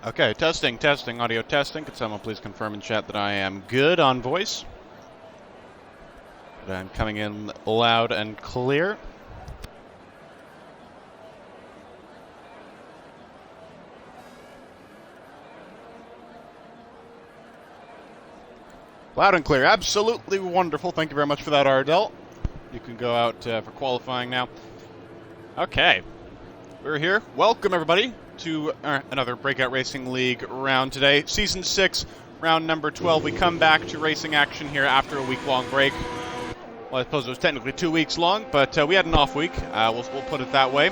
Okay, testing, audio testing. Could someone please confirm in chat that I am good on voice? That I'm coming in loud and clear. Loud and clear, absolutely wonderful. Thank you very much for that, Ardell. You can go out for qualifying now. Okay, we're here. Welcome, everybody, to another Breakout Racing League round today. Season 6, round number 12. We come back to racing action here after a week-long break. Well, I suppose it was technically 2 weeks long, but we had an off week. We'll put it that way.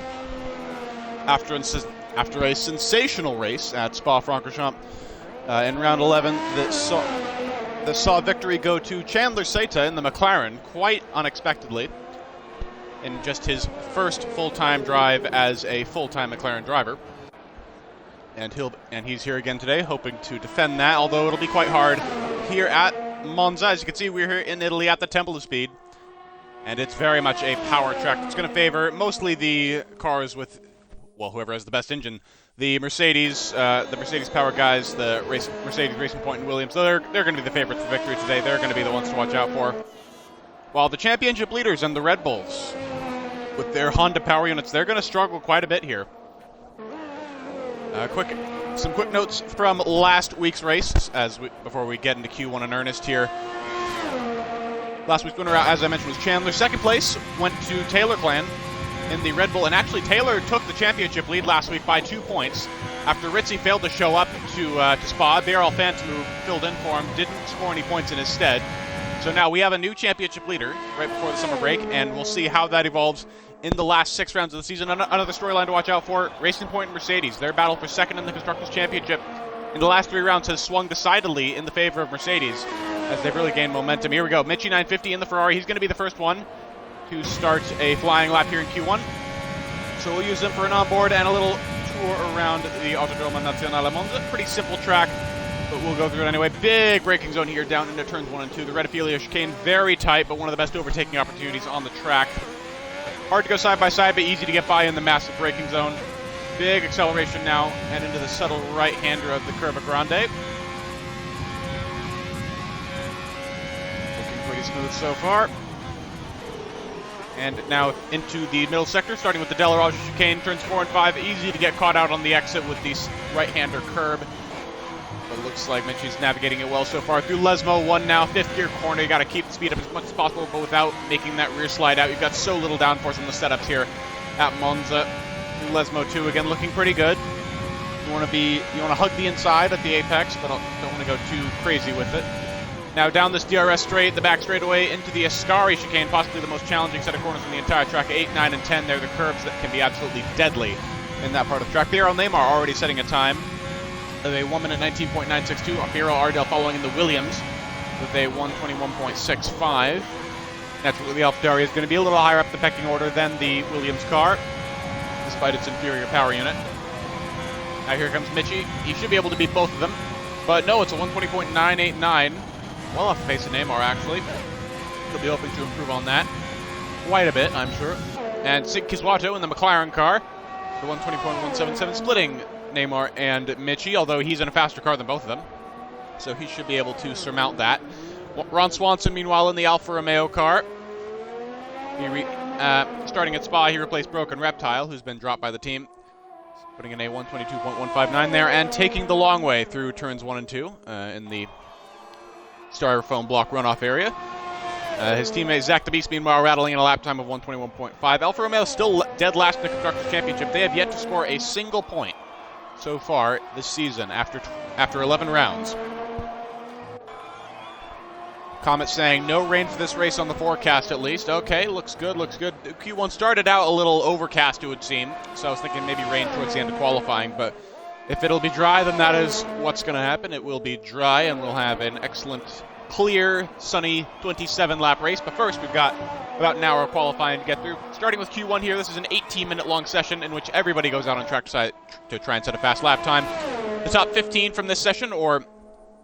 After a sensational race at Spa-Francorchamps in round 11 that saw victory go to Chandler Seita in the McLaren quite unexpectedly in just his first full-time drive as a full-time McLaren driver. And he's here again today, hoping to defend that, although it'll be quite hard here at Monza. As you can see, we're here in Italy at the Temple of Speed, and it's very much a power track. It's going to favor mostly the cars with, well, whoever has the best engine. The Mercedes power guys, the Mercedes Racing Point and Williams, they're going to be the favorites for victory today. They're going to be the ones to watch out for. While the championship leaders and the Red Bulls, with their Honda power units, they're going to struggle quite a bit here. Some quick notes from last week's race before we get into Q1 in earnest here. Last week's winner, as I mentioned, was Chandler. Second place went to Taylor Clan in the Red Bull, and actually Taylor took the championship lead last week by 2 points after Ritzy failed to show up to Spa. BRL Phantom, who filled in for him, didn't score any points in his stead. So now we have a new championship leader right before the summer break, and we'll see how that evolves in the last 6 rounds of the season. Another storyline to watch out for, Racing Point and Mercedes. Their battle for second in the Constructors' Championship in the last 3 rounds has swung decidedly in the favor of Mercedes as they've really gained momentum. Here we go, Mitchie 950 in the Ferrari. He's going to be the first one to start a flying lap here in Q1. So we'll use them for an onboard and a little tour around the Autodromo Nazionale Monza. Pretty simple track, but we'll go through it anyway. Big braking zone here down into turns 1 and 2. The Red Ophelia chicane, very tight, but one of the best overtaking opportunities on the track. Hard to go side by side, but easy to get by in the massive braking zone. Big acceleration now, and into the subtle right-hander of the Curva Grande. Looking pretty smooth so far. And now into the middle sector, starting with the Delarage chicane, turns 4 and 5. Easy to get caught out on the exit with the right-hander curb. But it looks like Mitchie's navigating it well so far. Through Lesmo 1 now, 5th gear corner. You got to keep the speed up as much as possible, but without making that rear slide out. You've got so little downforce on the setups here at Monza. Through Lesmo 2 again, looking pretty good. You want to hug the inside at the apex, but don't want to go too crazy with it. Now down this DRS straight, the back straightaway into the Ascari chicane, possibly the most challenging set of corners in the entire track. 8, 9, and 10, they're the curves that can be absolutely deadly in that part of the track. BRL Neymar already setting a time of a 1 minute 19.962. BRL Ardell following in the Williams with a 121.65. Naturally, the AlphaTauri is going to be a little higher up the pecking order than the Williams car, despite its inferior power unit. Now here comes Mitchie. He should be able to beat both of them. But no, it's a 120.989. Well off the pace of Neymar, actually. He'll be hoping to improve on that quite a bit, I'm sure. And Sig Kiswato in the McLaren car, the 120.177, splitting Neymar and Mitchie, although he's in a faster car than both of them. So he should be able to surmount that. Ron Swanson, meanwhile, in the Alfa Romeo car. Starting at Spa, he replaced Broken Reptile, who's been dropped by the team. Putting in a 122.159 there, and taking the long way through turns 1 and 2 in the Styrofoam block runoff area. His teammate Zach the Beast, meanwhile, rattling in a lap time of 121.5. Alfa Romeo still dead last in the Constructors' Championship. They have yet to score a single point so far this season after 11 rounds. Comet saying no rain for this race on the forecast at least. Okay, looks good, looks good. Q1 started out a little overcast, it would seem, so I was thinking maybe rain towards the end of qualifying, but if it'll be dry, then that is what's going to happen. It will be dry, and we'll have an excellent, clear, sunny 27-lap race. But first, we've got about an hour of qualifying to get through. Starting with Q1 here, this is an 18-minute-long session in which everybody goes out on track to try and set a fast lap time. The top 15 from this session, or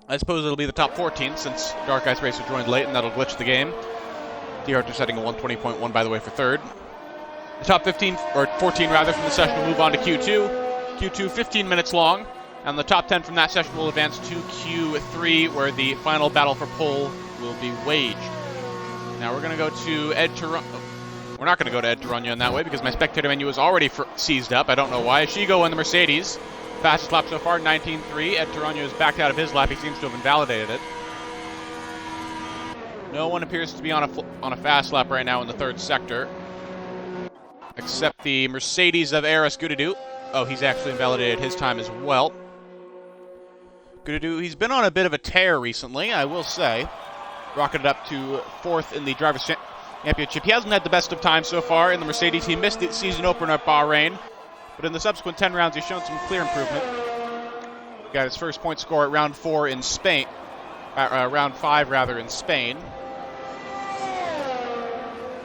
I suppose it'll be the top 14 since Dark Ice Racer joined late, and that'll glitch the game. DRT setting a 120.1, by the way, for third. The top 15, or 14 rather, from the session will move on to Q2. Q2, 15 minutes long, and the top 10 from that session will advance to Q3, where the final battle for pole will be waged. Now we're going to go to Ed Toronto. We're not going to go to Ed Toronto in that way because my spectator menu is already seized up. I don't know why. Shigo in the Mercedes. Fastest lap so far, 19.3. Ed Toronto is backed out of his lap. He seems to have invalidated it. No one appears to be on a fast lap right now in the third sector, except the Mercedes of Aris Gudadu. Oh, he's actually invalidated his time as well. Gudadu, he's been on a bit of a tear recently, I will say. Rocketed up to 4th in the Drivers' Championship. He hasn't had the best of times so far in the Mercedes. He missed the season opener at Bahrain, but in the subsequent 10 rounds, he's shown some clear improvement. Got his first point score at round 4 in Spain. Round 5, rather, in Spain.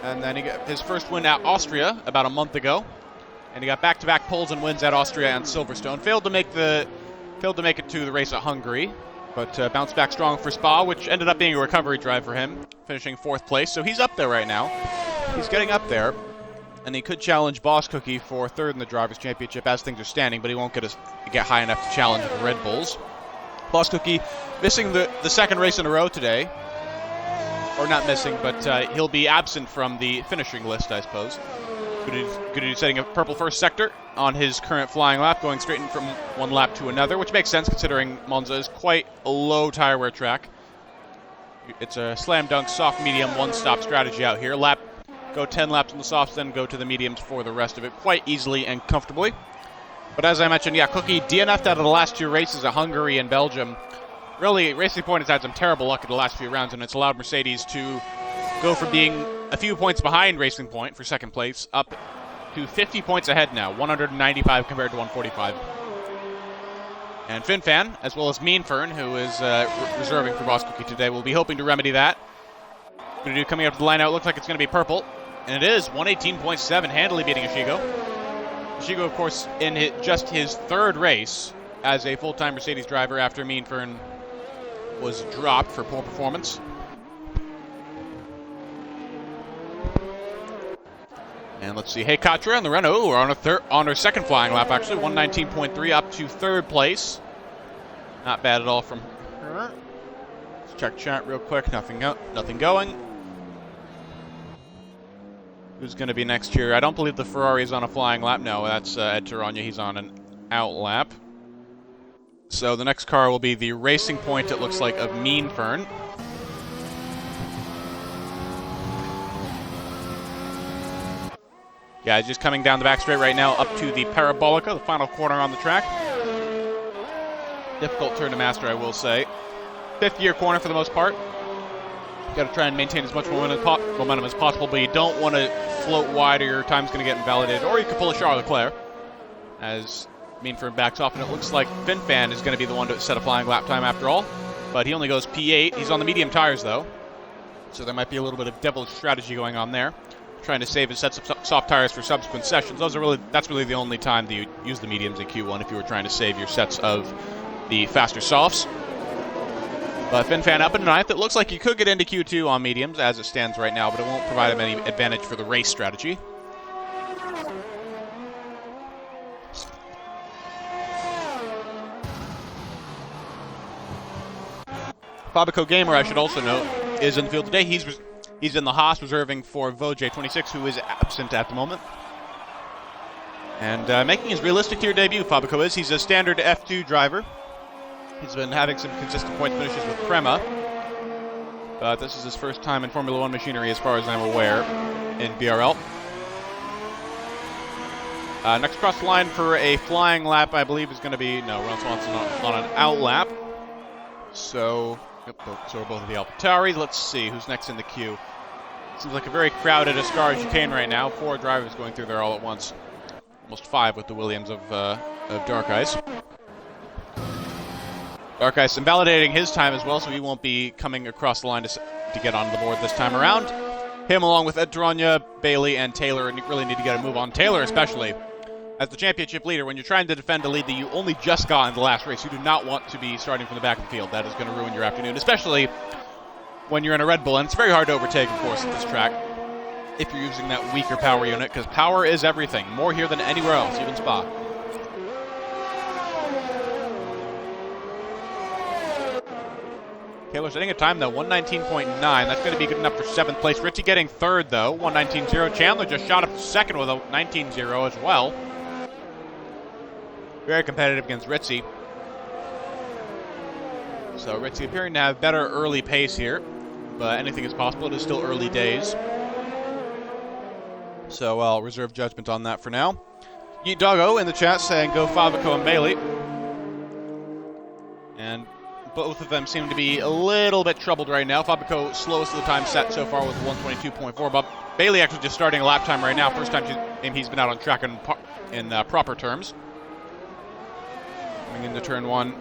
And then he got his first win at Austria about a month ago. And he got back-to-back poles and wins at Austria and Silverstone. Failed to make it to the race at Hungary, but bounced back strong for Spa, which ended up being a recovery drive for him, finishing 4th place. So he's up there right now. He's getting up there, and he could challenge Boss Cookie for 3rd in the Drivers' Championship as things are standing, but he won't get high enough to challenge the Red Bulls. Boss Cookie missing the second race in a row today. Or not missing, but he'll be absent from the finishing list, I suppose. Gudadu setting a purple first sector on his current flying lap, going straight in from one lap to another, which makes sense considering Monza is quite a low tire wear track. It's a slam dunk, soft, medium, one-stop strategy out here. Go 10 laps on the softs, then go to the mediums for the rest of it quite easily and comfortably. But as I mentioned, yeah, Cookie DNF'd out of the last 2 races at Hungary and Belgium. Really, Racing Point has had some terrible luck in the last few rounds, and it's allowed Mercedes to go from being a few points behind Racing Point for 2nd place up to 50 points ahead now, 195 compared to 145. And FinFan, as well as Meanfern, who is reserving for Boss Cookie today, will be hoping to remedy that. Gudadu coming up to the line out, looks like it's going to be purple, and it is 118.7, handily beating Ishigo. Ishigo, of course, in just his 3rd race as a full-time Mercedes driver after Meanfern was dropped for poor performance. And let's see, hey Katra and the Renault are on her 2nd flying lap, actually, 119.3 up to 3rd place. Not bad at all from her. Let's check chat real quick, nothing going. Who's going to be next here? I don't believe the Ferrari is on a flying lap. No, that's Ed Toronto. He's on an out lap. So the next car will be the Racing Point, it looks like, of Meanfern. Yeah, he's just coming down the back straight right now up to the Parabolica, the final corner on the track. Difficult turn to master, I will say. 5th gear corner for the most part. Got to try and maintain as much momentum as possible, but you don't want to float wide or your time's going to get invalidated. Or you could pull a Charles Leclerc, as Meanfern backs off, and it looks like FinFan is going to be the one to set a flying lap time after all. But he only goes P8. He's on the medium tires, though. So there might be a little bit of devil's strategy going on there. Trying to save his sets of soft tires for subsequent sessions. That's really the only time that you use the mediums in Q1 if you were trying to save your sets of the faster softs. But FinFan up in 9th. It looks like he could get into Q2 on mediums as it stands right now, but it won't provide him any advantage for the race strategy. Fabico Gamer, I should also note, is in the field today. He's in the Haas reserving for Voj26, who is absent at the moment. And making his realistic tier debut, Fabico is. He's a standard F2 driver. He's been having some consistent point finishes with Prema. But this is his first time in Formula 1 machinery, as far as I'm aware, in BRL. Next across the line for a flying lap, I believe, is going to be... No, Ron Swanson on an out lap. So... Yep, so we're both of the AlphaTauris. Let's see who's next in the queue. Seems like a very crowded Ascara chicane right now. 4 drivers going through there all at once. Almost 5 with the Williams of Dark Ice. Dark Ice invalidating his time as well, so he won't be coming across the line to get on the board this time around. Him along with Ed Taranya, Bailey, and Taylor really need to get a move on. Taylor especially. As the championship leader, when you're trying to defend a lead that you only just got in the last race, you do not want to be starting from the back of the field. That is going to ruin your afternoon, especially when you're in a Red Bull. And it's very hard to overtake, of course, at this track if you're using that weaker power unit, because power is everything. More here than anywhere else, even Spa. Taylor setting a time, though, 119.9. That's going to be good enough for 7th place. Ritchie getting 3rd, though, 119.0. Chandler just shot up to 2nd with a 19.0 as well. Very competitive against Ritchie. So Ritchie appearing to have better early pace here, but anything is possible. It is still early days. So I'll reserve judgment on that for now. Yeet Doggo in the chat saying go Fabico and Bailey. And both of them seem to be a little bit troubled right now. Fabico slowest of the time set so far with 122.4, but Bailey actually just starting a lap time right now. First time he's been out on track in proper terms. Coming into turn 1,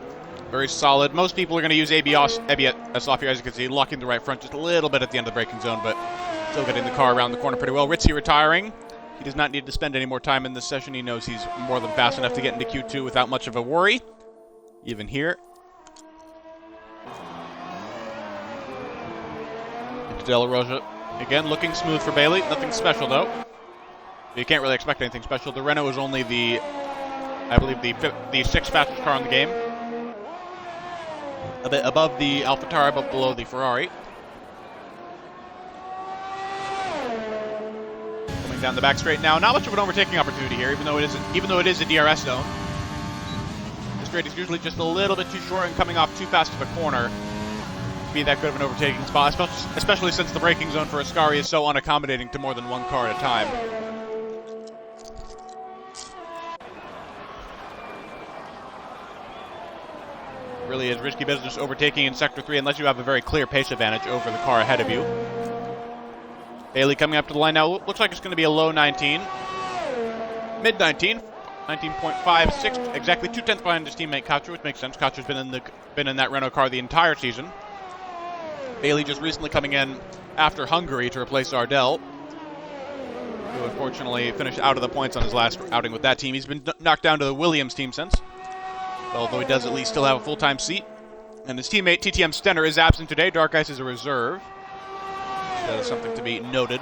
very solid. Most people are going to use AB off here, as you can see, locking the right front just a little bit at the end of the braking zone, but still getting the car around the corner pretty well. Ritchie retiring. He does not need to spend any more time in this session. He knows he's more than fast enough to get into Q2 without much of a worry, even here. Into De La Rosa. Again, looking smooth for Bailey. Nothing special, though. You can't really expect anything special. The Renault is only the, I believe, the 6th fastest car in the game. A bit above the AlphaTauri, but below the Ferrari. Coming down the back straight now. Not much of an overtaking opportunity here, even though it is a DRS zone. The straight is usually just a little bit too short and coming off too fast of a corner to be that good of an overtaking spot, especially since the braking zone for Ascari is so unaccommodating to more than one car at a time. Really is risky business overtaking in Sector 3 unless you have a very clear pace advantage over the car ahead of you. Bailey coming up to the line now. Looks like it's going to be a low 19. Mid 19. 19.56. Exactly 2/10 behind his teammate Katcher, which makes sense. Katcher's been in that Renault car the entire season. Bailey just recently coming in after Hungary to replace Ardell, who unfortunately finished out of the points on his last outing with that team. He's been knocked down to the Williams team since, although he does at least still have a full-time seat. And his teammate, TTM Stenner, is absent today. Dark Ice is a reserve. That is something to be noted.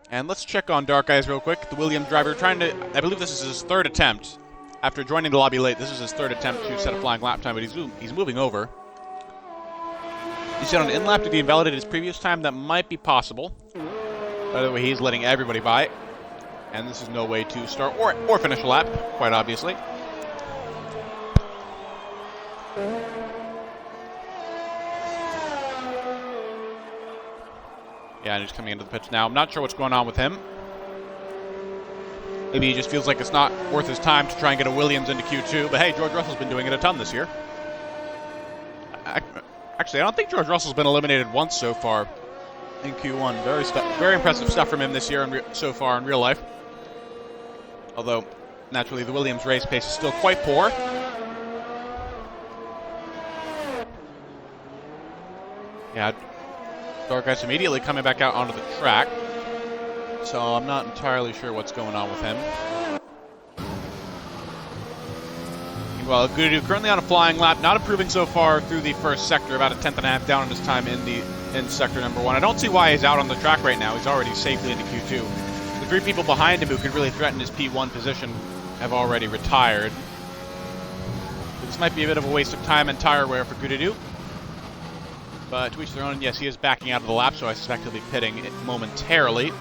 And let's check on Dark Ice real quick. The Williams driver trying to, I believe this is his 3rd attempt. After joining the lobby late, this is his 3rd attempt to set a flying lap time, but he's moving over. He said on in-lap, did he invalidate his previous time? That might be possible. By the way, he's letting everybody by. And this is no way to start or finish a lap, quite obviously. Yeah, and he's coming into the pits now. I'm not sure what's going on with him. Maybe he just feels like it's not worth his time to try and get a Williams into Q2. But hey, George Russell's been doing it a ton this year. Actually, I don't think George Russell's been eliminated once so far in Q1. Very impressive stuff from him this year so far in real life. Although, naturally, the Williams race pace is still quite poor. Yeah, Dark Ice immediately coming back out onto the track. So I'm not entirely sure what's going on with him. Meanwhile, Gudu currently on a flying lap, not improving so far through the first sector, about a 10.5 down on his time in sector number 1. I don't see why he's out on the track right now. He's already safely into Q2. The 3 people behind him who could really threaten his P1 position have already retired. This might be a bit of a waste of time and tire wear for Gudu. But to each their own, yes, he is backing out of the lap, so I suspect he'll be pitting momentarily.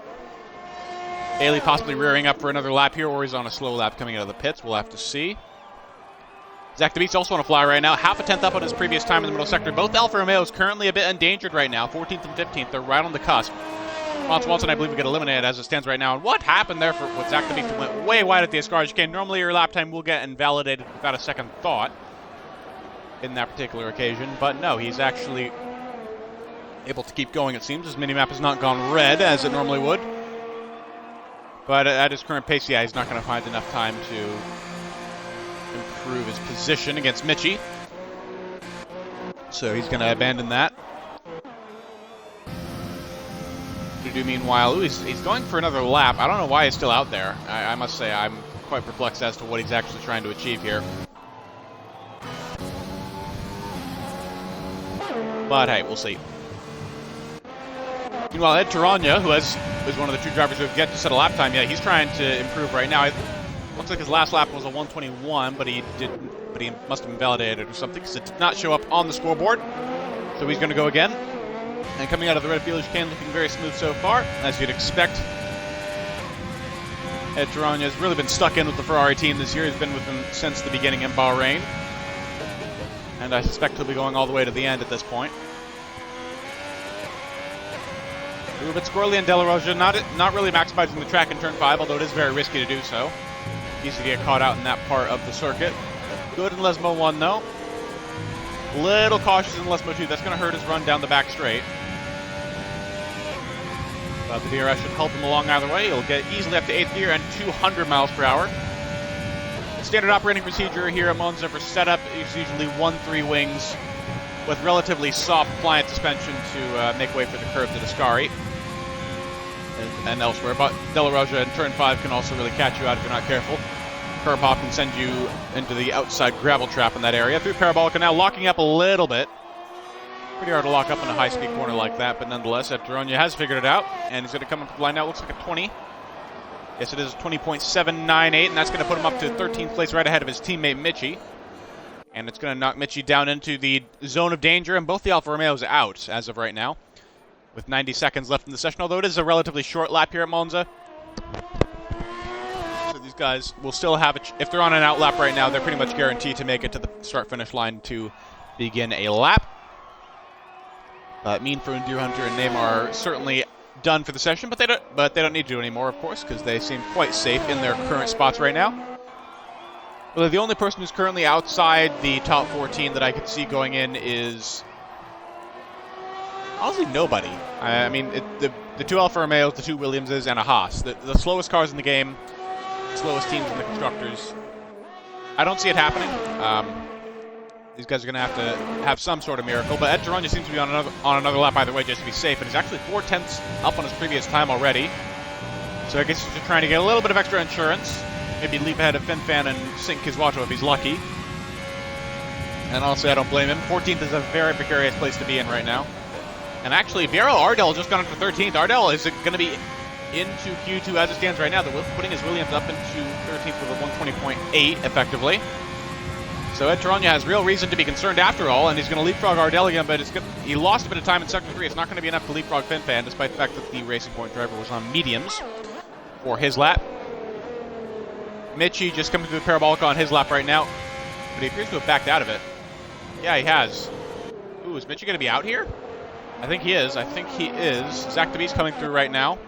Bailey possibly rearing up for another lap here, or he's on a slow lap coming out of the pits. We'll have to see. Zach DeBeats also on a fly right now. Half a tenth up on his previous time in the middle sector. Both Alfa Romeos currently a bit endangered right now. 14th and 15th. They're right on the cusp. Mons Watson, I believe, will get eliminated as it stands right now. And what happened there with Zach DeBeats, who went way wide at the Ascari chicane? Normally your lap time will get invalidated without a second thought in that particular occasion. But no, he's actually able to keep going, it seems. His minimap has not gone red as it normally would. But at his current pace, yeah, he's not going to find enough time to improve his position against Mitchie. So he's going to abandon that. Dudu, meanwhile, ooh, he's going for another lap. I don't know why he's still out there. I must say I'm quite perplexed as to what he's actually trying to achieve here. But hey, we'll see. Meanwhile, Ed Taranya, who is one of the 2 drivers who have yet to set a lap time yet, he's trying to improve right now. It looks like his last lap was a 121, but he but he must have been validated or something because it did not show up on the scoreboard. So he's going to go again. And coming out of the red field chicane, looking very smooth so far, as you'd expect. Ed Tarogna has really been stuck in with the Ferrari team this year. He's been with them since the beginning in Bahrain. And I suspect he'll be going all the way to the end at this point. A bit squirrely in De La Rosa, not really maximizing the track in turn 5, although it is very risky to do so. Easy to get caught out in that part of the circuit. Good in Lesmo 1 though. Little cautious in Lesmo 2. That's going to hurt his run down the back straight. But the BRL should help him along either way. He'll get easily up to 8th gear and 200 miles per hour. The standard operating procedure here at Monza for setup is usually 1-3 wings with relatively soft pliant suspension to make way for the curve to Ascari and elsewhere. But De La Rosa in turn 5 can also really catch you out if you're not careful. Curb hop can send you into the outside gravel trap in that area. Through Parabolica now, locking up a little bit. Pretty hard to lock up in a high-speed corner like that, but nonetheless, Tarogna has figured it out, and he's going to come up the line now. Looks like a 20. Yes, it is 20.798, and that's going to put him up to 13th place right ahead of his teammate Michi. And it's going to knock Michi down into the zone of danger, and both the Alfa Romeos out as of right now, with 90 seconds left in the session, although it is a relatively short lap here at Monza. So these guys will still have if they're on an out lap right now, they're pretty much guaranteed to make it to the start-finish line to begin a lap. Mean for Deer Hunter and Neymar are certainly done for the session, but they don't need to do anymore, of course, because they seem quite safe in their current spots right now. Well, the only person who's currently outside the top 14 that I could see going in is honestly nobody. I mean, the 2 Alfa Romeos, the 2 Williamses, and a Haas. The slowest cars in the game, slowest teams in the constructors. I don't see it happening. These guys are going to have some sort of miracle, but Ed Tarogna seems to be on another lap either way just to be safe, and he's actually 4/10 up on his previous time already. So I guess he's just trying to get a little bit of extra insurance, maybe leap ahead of FinFan and sink his Watto if he's lucky. And honestly, I don't blame him. 14th is a very precarious place to be in right now. And actually, BRL Ardell just got into 13th. Ardell is going to be into Q2 as it stands right now. They're putting his Williams up into 13th with a 120.8 effectively. So Ed Tarogna has real reason to be concerned after all, and he's going to leapfrog Ardell again, but he lost a bit of time in Sector 3. It's not going to be enough to leapfrog FinFan, despite the fact that the Racing Point driver was on mediums for his lap. Michi just coming through the Parabolica on his lap right now, but he appears to have backed out of it. Yeah, he has. Ooh, is Michi going to be out here? I think he is. Zach DeBeast coming through right now.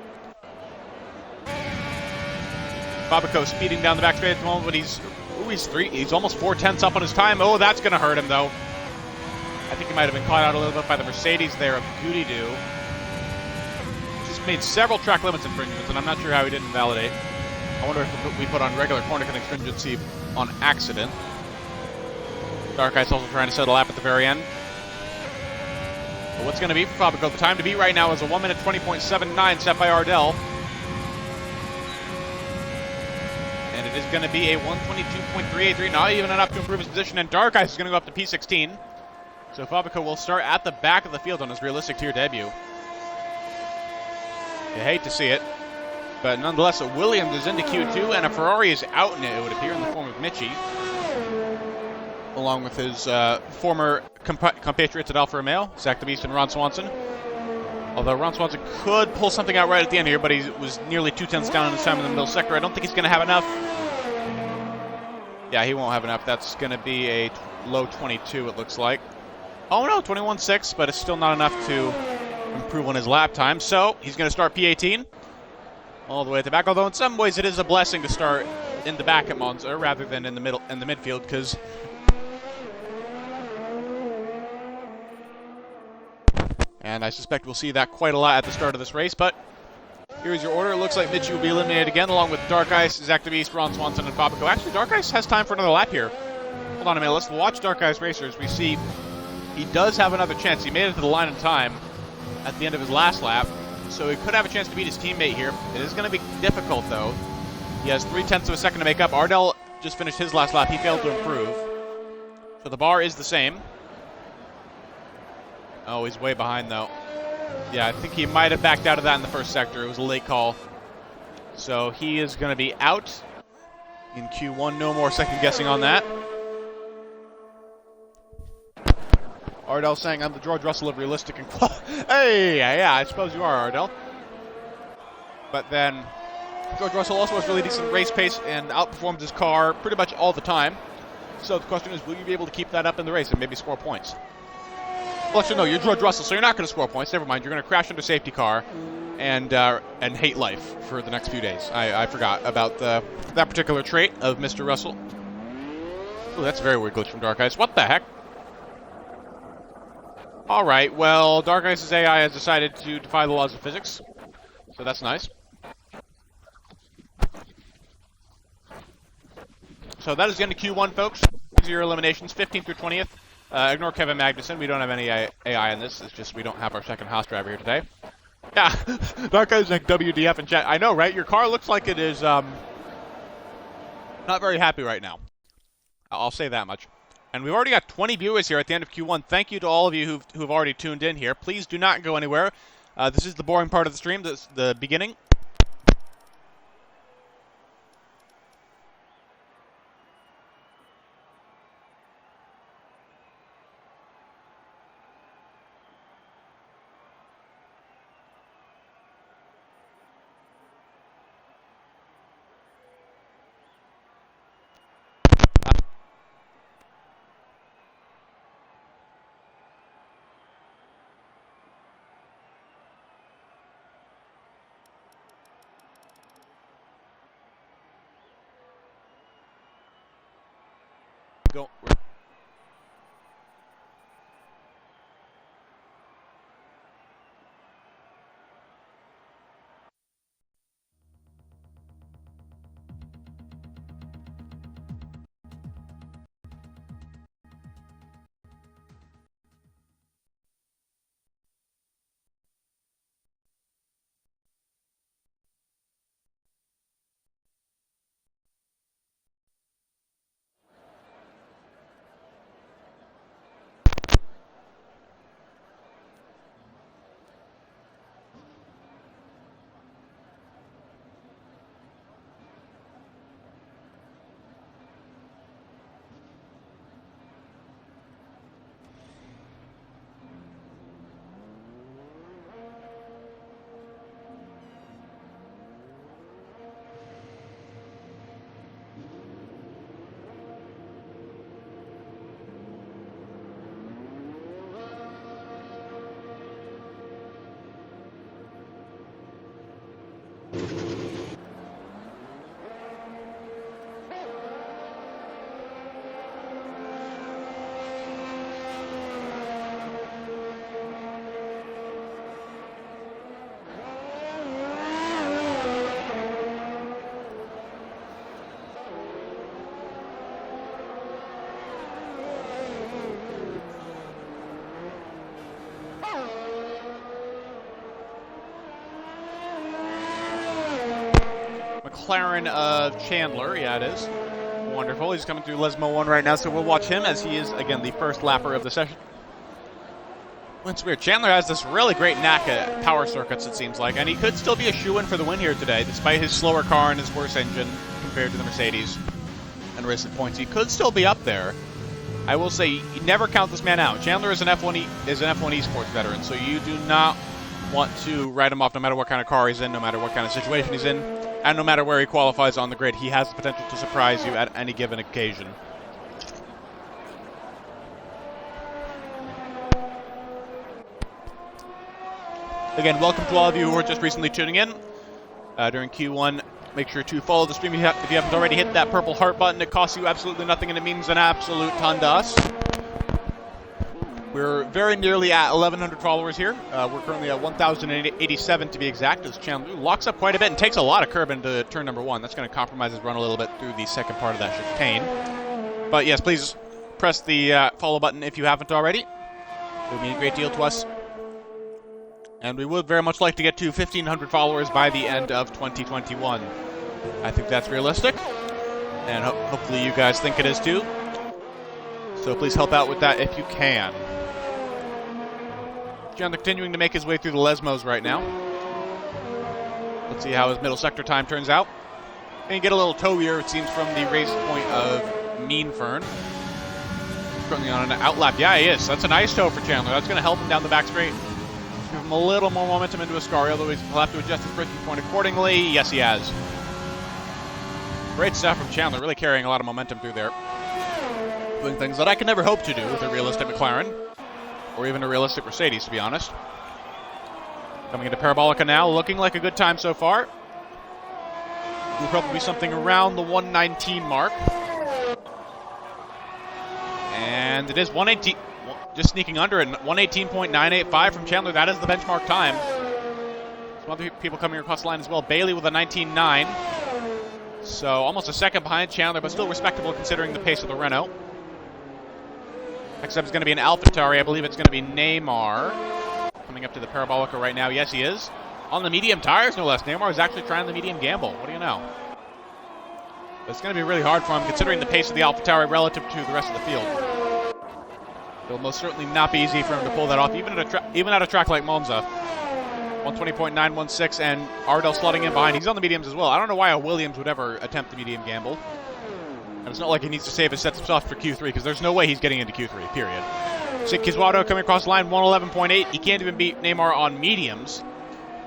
Babico speeding down the back straight at the moment, but he's almost 4/10 up on his time. Oh, that's going to hurt him, though. I think he might have been caught out a little bit by the Mercedes there of Goody Doo. Just made several track limits infringements, and I'm not sure how he didn't validate. I wonder if we put on regular corner cutting stringency on accident. Dark Ice also trying to settle up at the very end. But what's going to be for Fabico? The time to beat right now is a 1 minute 20.79 set by Ardell. And it is going to be a 122.383, not even enough to improve his position, and Dark Ice is going to go up to P16. So Fabico will start at the back of the field on his Realisic tier debut. You hate to see it, but nonetheless, a Williams is into Q2, and a Ferrari is out in it, it would appear, in the form of Michi, along with his former compatriots at Alfa Romeo, Zach DeBeast and Ron Swanson. Although Ron Swanson could pull something out right at the end here, but he was nearly 2/10 down in his time in the middle sector. I don't think he's going to have enough. Yeah, he won't have enough. That's going to be a low 22, it looks like. Oh no, 21.6, but it's still not enough to improve on his lap time. So he's going to start P18 all the way at the back. Although in some ways it is a blessing to start in the back at Monza rather than in the midfield, because and I suspect we'll see that quite a lot at the start of this race. But here's your order. It looks like Michi will be eliminated again, along with Dark Ice, Zach DeBeast, Ron Swanson, and Fabico. Actually, Dark Ice has time for another lap here. Hold on a minute. Let's watch Dark Ice Racers. We see he does have another chance. He made it to the line in time at the end of his last lap, so he could have a chance to beat his teammate here. It is going to be difficult, though. He has 0.3 of a second to make up. Ardell just finished his last lap. He failed to improve. So the bar is the same. Oh, he's way behind, though. Yeah, I think he might have backed out of that in the first sector. It was a late call. So he is going to be out in Q1. No more second guessing on that. Ardell saying I'm the George Russell of realistic and hey, yeah, I suppose you are, Ardell. But then George Russell also has really decent race pace and outperforms his car pretty much all the time. So the question is, will you be able to keep that up in the race and maybe score points? Well, actually, no, you're George Russell, so you're not going to score points. Never mind, you're going to crash into safety car and hate life for the next few days. I forgot about that particular trait of Mr. Russell. Oh, that's a very weird glitch from Dark Ice. What the heck? All right, well, Dark Ice's AI has decided to defy the laws of physics, so that's nice. So that is the end of Q1, folks. These are your eliminations, 15th through 20th. Ignore Kevin Magnussen. We don't have any AI in this. It's just we don't have our second Haas driver here today. Yeah, Dark Ice like WDF in chat. I know, right? Your car looks like it is not very happy right now. I'll say that much. And we've already got 20 viewers here at the end of Q1. Thank you to all of you who've already tuned in here. Please do not go anywhere. This is the boring part of the stream, this the beginning. Go. McLaren of Chandler, yeah it is. Wonderful, he's coming through Lesmo 1 right now, so we'll watch him as he is, again, the first lapper of the session. It's weird, Chandler has this really great knack at power circuits, it seems like, and he could still be a shoo-in for the win here today, despite his slower car and his worse engine compared to the Mercedes and recent points. He could still be up there. I will say, you never count this man out. Chandler is an F1 esports veteran, so you do not want to write him off no matter what kind of car he's in, no matter what kind of situation he's in, and no matter where he qualifies on the grid. He has the potential to surprise you at any given occasion. Again, welcome to all of you who are just recently tuning in during Q1. Make sure to follow the stream if you haven't already. Hit that purple heart button. It costs you absolutely nothing, and it means an absolute ton to us. We're very nearly at 1,100 followers here. We're currently at 1,087 to be exact, as Chandler locks up quite a bit and takes a lot of curb into turn number 1. That's going to compromise his run a little bit through the second part of that chicane. But yes, please press the follow button if you haven't already. It would mean a great deal to us. And we would very much like to get to 1,500 followers by the end of 2021. I think that's realistic, and hopefully you guys think it is too. So please help out with that if you can. John continuing to make his way through the Lesmos right now. Let's see how his middle sector time turns out. And get a little towier, it seems, from the race point of Mean Fern. currently on an outlap. Yeah, he is. That's a nice toe for Chandler. That's going to help him down the back straight. Give him a little more momentum into Ascari, although he'll have to adjust his braking point accordingly. Yes, he has. Great stuff from Chandler, really carrying a lot of momentum through there. Doing things that I could never hope to do with a realistic McLaren, or even a realistic Mercedes, to be honest. Coming into Parabolica now, looking like a good time so far. Will probably be something around the 119 mark. And it is 118, just sneaking under it, 118.985 from Chandler. That is the benchmark time. Some other people coming across the line as well. Bailey with a 19.9. So almost a second behind Chandler, but still respectable considering the pace of the Renault. Next up is going to be an AlphaTauri. I believe it's going to be Neymar. Coming up to the Parabolica right now. Yes, he is. On the medium tires, no less. Neymar is actually trying the medium gamble. What do you know? But it's going to be really hard for him considering the pace of the AlphaTauri relative to the rest of the field. It'll most certainly not be easy for him to pull that off, even at a track like Monza. 120.916, and Ardell slotting in behind. He's on the mediums as well. I don't know why a Williams would ever attempt the medium gamble. And it's not like he needs to save his sets himself for Q3, because there's no way he's getting into Q3, period. Sink Kiswato coming across the line, 111.8. He can't even beat Neymar on mediums.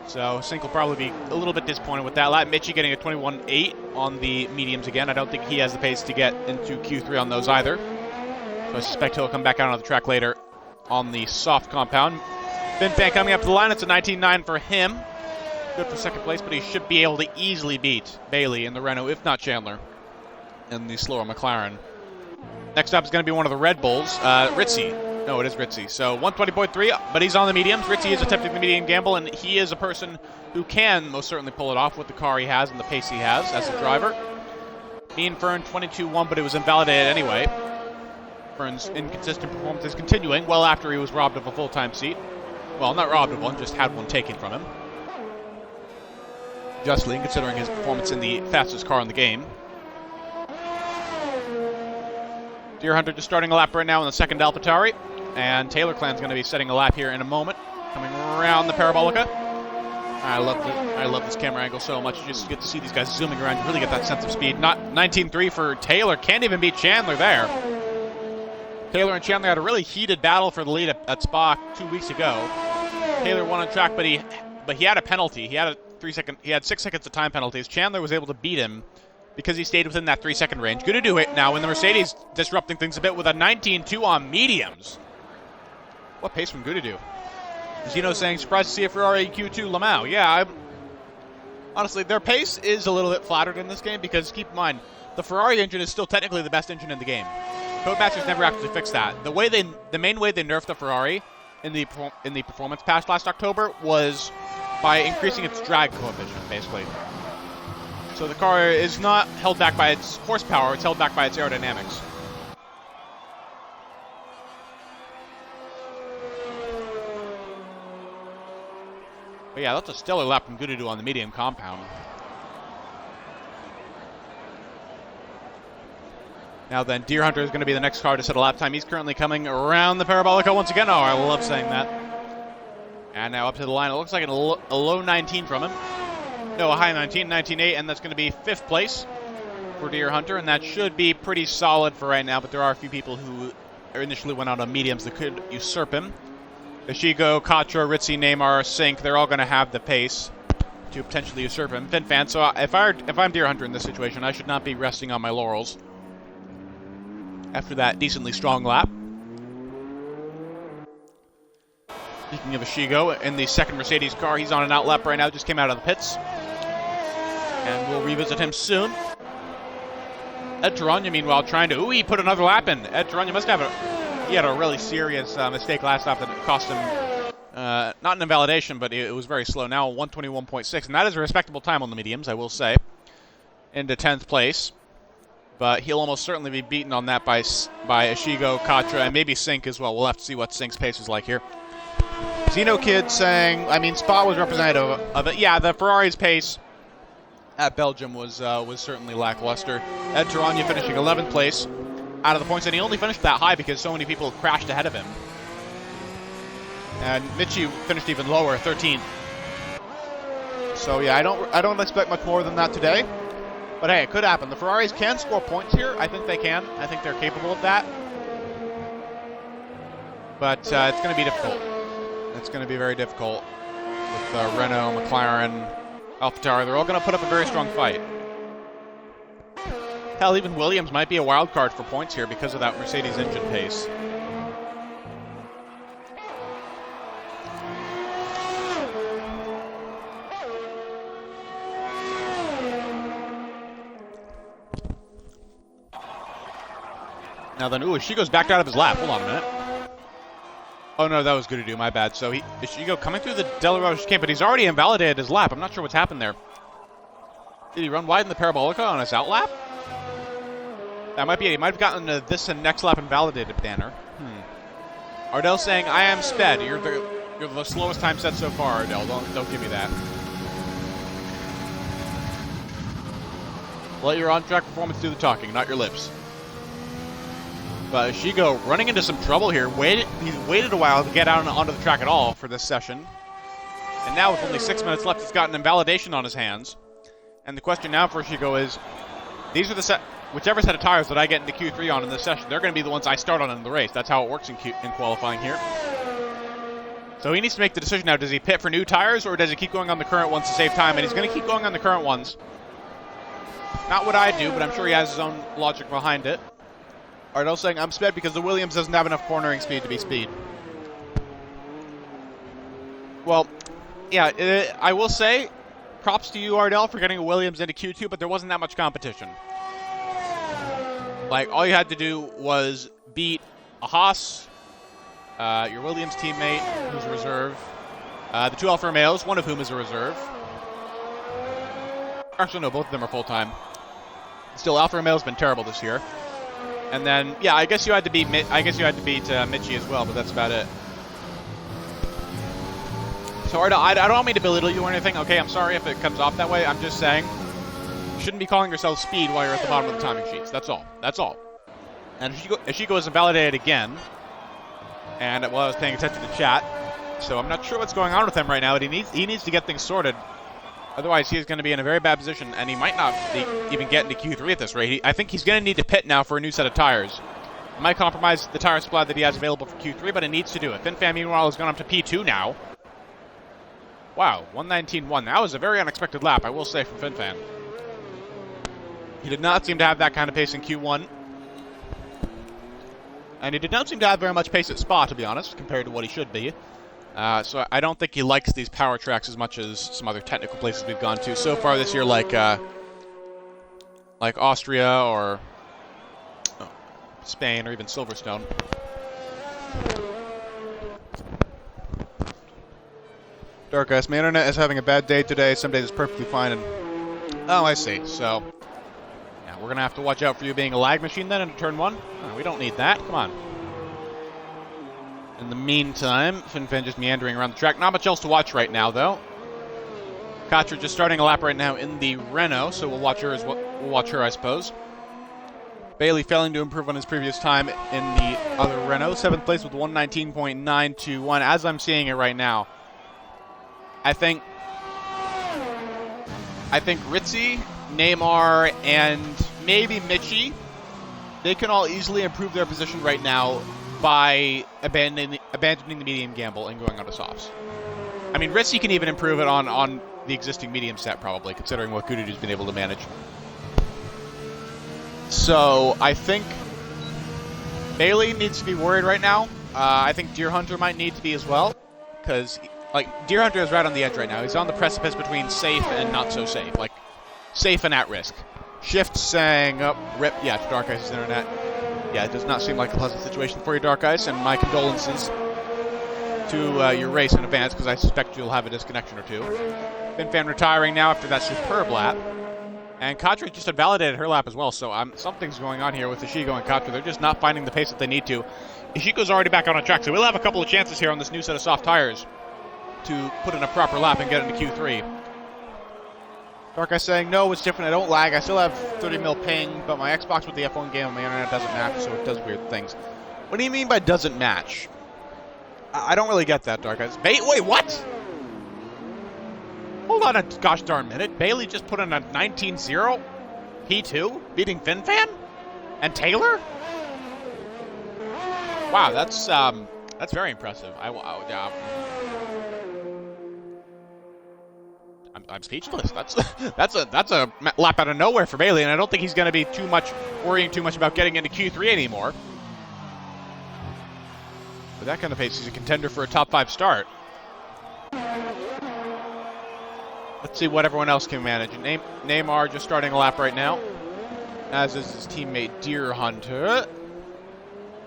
So Sink will probably be a little bit disappointed with that. Mitchie getting a 21.8 on the mediums again. I don't think he has the pace to get into Q3 on those either. So I suspect he'll come back out on the track later on the soft compound. Finfan coming up to the line. It's a 19.9 for him. Good for second place, but he should be able to easily beat Bailey in the Renault, if not Chandler, in the slower McLaren. Next up is going to be one of the Red Bulls, Ritzy. No, it is Ritzy. So 120.3, but he's on the mediums. Ritzy is attempting the medium gamble, and he is a person who can most certainly pull it off with the car he has and the pace he has as a driver. Ian Fern, 22.1, but it was invalidated anyway. Fern's inconsistent performance is continuing well after he was robbed of a full-time seat. Well, not robbed of one, just had one taken from him. Justly, considering his performance in the fastest car in the game. Deer Hunter just starting a lap right now in the second AlphaTauri. And Taylor Clan's going to be setting a lap here in a moment. Coming around the Parabolica. I love this camera angle so much. You just get to see these guys zooming around. You really get that sense of speed. Not 19.3 for Taylor. Can't even beat Chandler there. Taylor and Chandler had a really heated battle for the lead at Spa 2 weeks ago. Taylor won on track, but he had a penalty. He had 6 seconds of time penalties. Chandler was able to beat him because he stayed within that 3-second range. Good to do it now in the Mercedes, disrupting things a bit with a 19.2 on mediums. What pace from Gudadu? Zeno saying, surprised to see a Ferrari Q2 Le Mans. Yeah, honestly, their pace is a little bit flattered in this game because keep in mind, the Ferrari engine is still technically the best engine in the game. Codemasters never actually fixed that. The main way they nerfed the Ferrari in the performance patch last October was by increasing its drag coefficient, basically. So the car is not held back by its horsepower, it's held back by its aerodynamics. But yeah, that's a stellar lap from Gudadu on the medium compound. Now then, Deer Hunter is going to be the next car to set a lap time. He's currently coming around the Parabolica once again. Oh, I love saying that. And now up to the line. It looks like a low 19 from him. No, a high 19, 19.8, and that's going to be 5th place for Deer Hunter, and that should be pretty solid for right now, but there are a few people who initially went out on mediums that could usurp him. Ishigo, Katra, Ritzy, Neymar, Sink, they're all going to have the pace to potentially usurp him. Finfan, so if I'm Deer Hunter in this situation, I should not be resting on my laurels after that decently strong lap. Speaking of Ishigo, in the second Mercedes car, he's on an out lap right now, just came out of the pits. And we'll revisit him soon. Ed Taranya, meanwhile, trying to... Ooh, he put another lap in. Ed Taranya must have he had a really serious mistake last lap that cost him, not an invalidation, but it was very slow. Now 121.6, and that is a respectable time on the mediums, I will say, into 10th place. But he'll almost certainly be beaten on that by Ishigo, Katra, and maybe Sink as well. We'll have to see what Sink's pace is like here. Zeno Kid saying, Spa was representative of it. Yeah, the Ferrari's pace at Belgium was certainly lackluster. Ed Taranya finishing 11th place out of the points, and he only finished that high because so many people crashed ahead of him. And Michi finished even lower, 13th. So yeah, I don't expect much more than that today. But hey, it could happen. The Ferraris can score points here. I think they can. I think they're capable of that. But it's going to be difficult. It's going to be very difficult with Renault, McLaren, AlphaTauri. They're all going to put up a very strong fight. Hell, even Williams might be a wild card for points here because of that Mercedes engine pace. Now then, ooh, Ishigo's backed out of his lap. Hold on a minute. Oh no, that was good to do, my bad. So Ishigo coming through the Delaroche chicane, but he's already invalidated his lap. I'm not sure what's happened there. Did he run wide in the Parabolica on his out lap? That might be it. He might have gotten this and next lap invalidated banner. Ardell saying, I am sped. You're the slowest time set so far, Ardell. Don't give me that. Let your on-track performance do the talking, not your lips. But Ishigo running into some trouble here. He's waited a while to get out onto the track at all for this session. And now with only 6 minutes left, he's got an invalidation on his hands. And the question now for Ishigo is, these are the whichever set of tires that I get into Q3 on in this session, they're going to be the ones I start on in the race. That's how it works in qualifying here. So he needs to make the decision now. Does he pit for new tires, or does he keep going on the current ones to save time? And he's going to keep going on the current ones. Not what I do, but I'm sure he has his own logic behind it. Ardell saying, I'm sped because the Williams doesn't have enough cornering speed to be speed. Well, yeah, I will say, props to you, Ardell, for getting a Williams into Q2, but there wasn't that much competition. Like, all you had to do was beat a Haas, your Williams teammate, who's a reserve, the two Alfa Romeos, one of whom is a reserve. Actually, no, both of them are full-time. Still, Alfa Romeo's been terrible this year. And then, yeah, I guess you had to beat Michi as well, but that's about it. So, Ardell, I don't mean to belittle you or anything. Okay, I'm sorry if it comes off that way. I'm just saying, you shouldn't be calling yourself speed while you're at the bottom of the timing sheets. That's all. That's all. And Ishigo is invalidated again. And I was paying attention to chat, so I'm not sure what's going on with him right now. But he needs to get things sorted. Otherwise, he's going to be in a very bad position, and he might not even get into Q3 at this rate. I think he's going to need to pit now for a new set of tires. It might compromise the tire supply that he has available for Q3, but it needs to do it. FinFan, meanwhile, has gone up to P2 now. Wow, 119.1. That was a very unexpected lap, I will say, from FinFan. He did not seem to have that kind of pace in Q1. And he did not seem to have very much pace at Spa, to be honest, compared to what he should be. So I don't think he likes these power tracks as much as some other technical places we've gone to so far this year, like Austria or Spain or even Silverstone. Dark Ice, my internet is having a bad day today. Some days it's perfectly fine. And oh, I see. So yeah, we're gonna have to watch out for you being a lag machine then into turn 1. Oh, we don't need that. Come on. In the meantime, FinFan just meandering around the track. Not much else to watch right now, though. Katra just starting a lap right now in the Renault, so we'll watch her as well. We'll watch her, I suppose. Bailey failing to improve on his previous time in the other Renault, 7th place with 119.921. As I'm seeing it right now, I think Ritzy, Neymar, and maybe Michi, they can all easily improve their position right now by abandoning the medium gamble and going on to softs. I mean, Ritzy can even improve it on the existing medium set, probably, considering what Gududu's been able to manage. So, I think Bailey needs to be worried right now. I think Deer Hunter might need to be as well, because, like, Deer Hunter is right on the edge right now. He's on the precipice between safe and not so safe, like, safe and at risk. Shift saying, rip, yeah, to Dark Ice's internet. Yeah, it does not seem like a pleasant situation for you, Dark Ice, and my condolences to your race in advance, because I suspect you'll have a disconnection or two. FinFan retiring now after that superb lap. And Katra just invalidated her lap as well, so something's going on here with Ishigo and Katra. They're just not finding the pace that they need to. Ishigo's already back on track, so we'll have a couple of chances here on this new set of soft tires to put in a proper lap and get into Q3. Dark Eye saying, no, it's different. I don't lag. I still have 30 mil ping, but my Xbox with the F1 game on my internet doesn't match, so it does weird things. What do you mean by doesn't match? I don't really get that, Dark Eyes. Wait, what? Hold on a gosh darn minute. Bailey just put in a 19-0 P2, beating FinFan and Taylor? Wow, that's That's very impressive. I'm speechless. That's a lap out of nowhere for Bailey, and I don't think he's going to be worrying too much about getting into Q3 anymore. With that kind of pace, he's a contender for a top 5 start. Let's see what everyone else can manage. Neymar just starting a lap right now, as is his teammate Deer Hunter.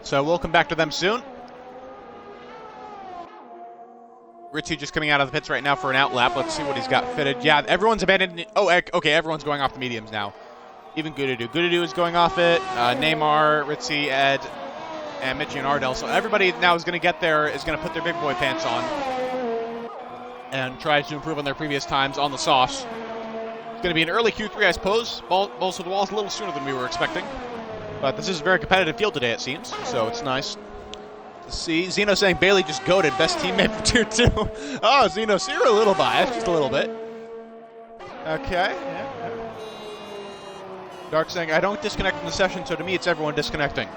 So we'll come back to them soon. Ritchie just coming out of the pits right now for an out lap. Let's see what he's got fitted. Yeah, everyone's abandoned. Oh, okay, everyone's going off the mediums now. Even Gududu. Gududu is going off it. Neymar, Ritchie, Ed, and Mitchie and Ardell. So everybody now is going to get there, is going to put their big boy pants on and try to improve on their previous times on the softs. It's going to be an early Q3, I suppose. Balls to the walls a little sooner than we were expecting. But this is a very competitive field today, it seems. So it's nice. See, Zeno saying Bailey just goated, best teammate for Tier 2. Oh, Zeno, so you're a little biased, just a little bit. Okay, yeah. Dark saying, I don't disconnect from the session, so to me it's everyone disconnecting.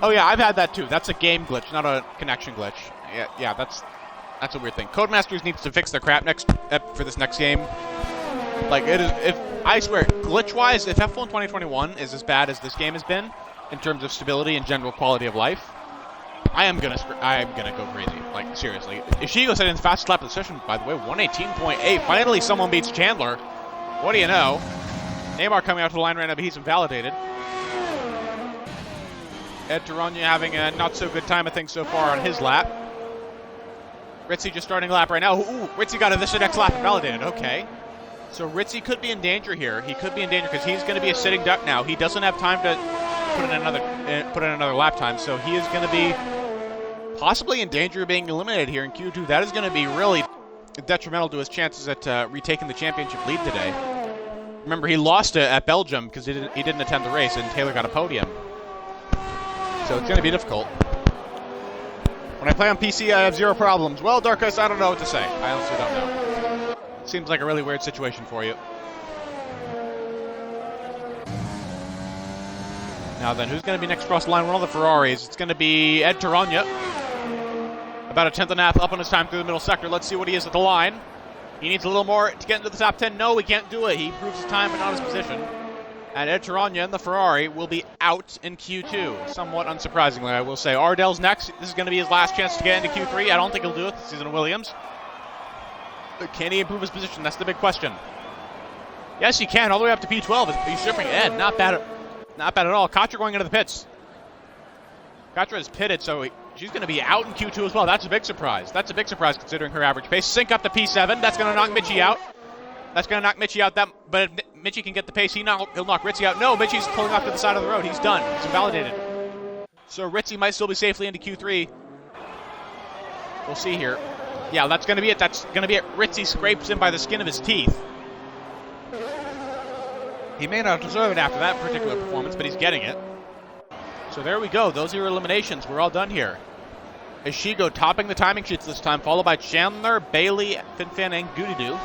Oh yeah, I've had that too. That's a game glitch, not a connection glitch. Yeah, that's a weird thing. Codemasters needs to fix their crap for this next game. Like, I swear, glitch-wise, if F1 2021 is as bad as this game has been, in terms of stability and general quality of life, I am gonna go crazy. Like, seriously. Ishigo said in his fastest lap of the session, by the way, 118.8. Finally, someone beats Chandler. What do you know? Neymar coming out to the line right now, but he's invalidated. Ed Taranya having a not-so-good time, I think, so far on his lap. Ritzy just starting a lap right now. Ooh, Ritzy got this next lap invalidated. Okay. So Ritzy could be in danger here. He could be in danger because he's going to be a sitting duck now. He doesn't have time to put in another lap time, so he is going to be possibly in danger of being eliminated here in Q2. That is going to be really detrimental to his chances at retaking the championship lead today. Remember, he lost at Belgium because he didn't attend the race, and Taylor got a podium. So it's going to be difficult. When I play on PC, I have zero problems. Well, Darkus, I don't know what to say. I honestly don't know. Seems like a really weird situation for you. Now then, who's going to be next across the line? One of the Ferraris. It's going to be Ed Taranya. About a tenth and a half up on his time through the middle sector. Let's see what he is at the line. He needs a little more to get into the top 10. No, he can't do it. He improves his time but not his position. And Ed Taranya in the Ferrari will be out in Q2. Somewhat unsurprisingly, I will say. Ardell's next. This is going to be his last chance to get into Q3. I don't think he'll do it this season in Williams. But can he improve his position? That's the big question. Yes, he can. All the way up to P12. He's stripping Ed. Not bad at all. Katra going into the pits. Katra is pitted, so she's going to be out in Q2 as well. That's a big surprise. That's a big surprise considering her average pace. Sync up to P7. That's going to knock Mitchie out. But if Mitchie can get the pace, he'll knock Ritzy out. No, Mitchie's pulling off to the side of the road. He's done. He's invalidated. So Ritzy might still be safely into Q3. We'll see here. Yeah, that's going to be it. That's going to be it. Ritzy scrapes him by the skin of his teeth. He may not deserve it after that particular performance, but he's getting it. So there we go. Those are your eliminations. We're all done here. Ishigo topping the timing sheets this time, followed by Chandler, Bailey, Finfin, and Gududu.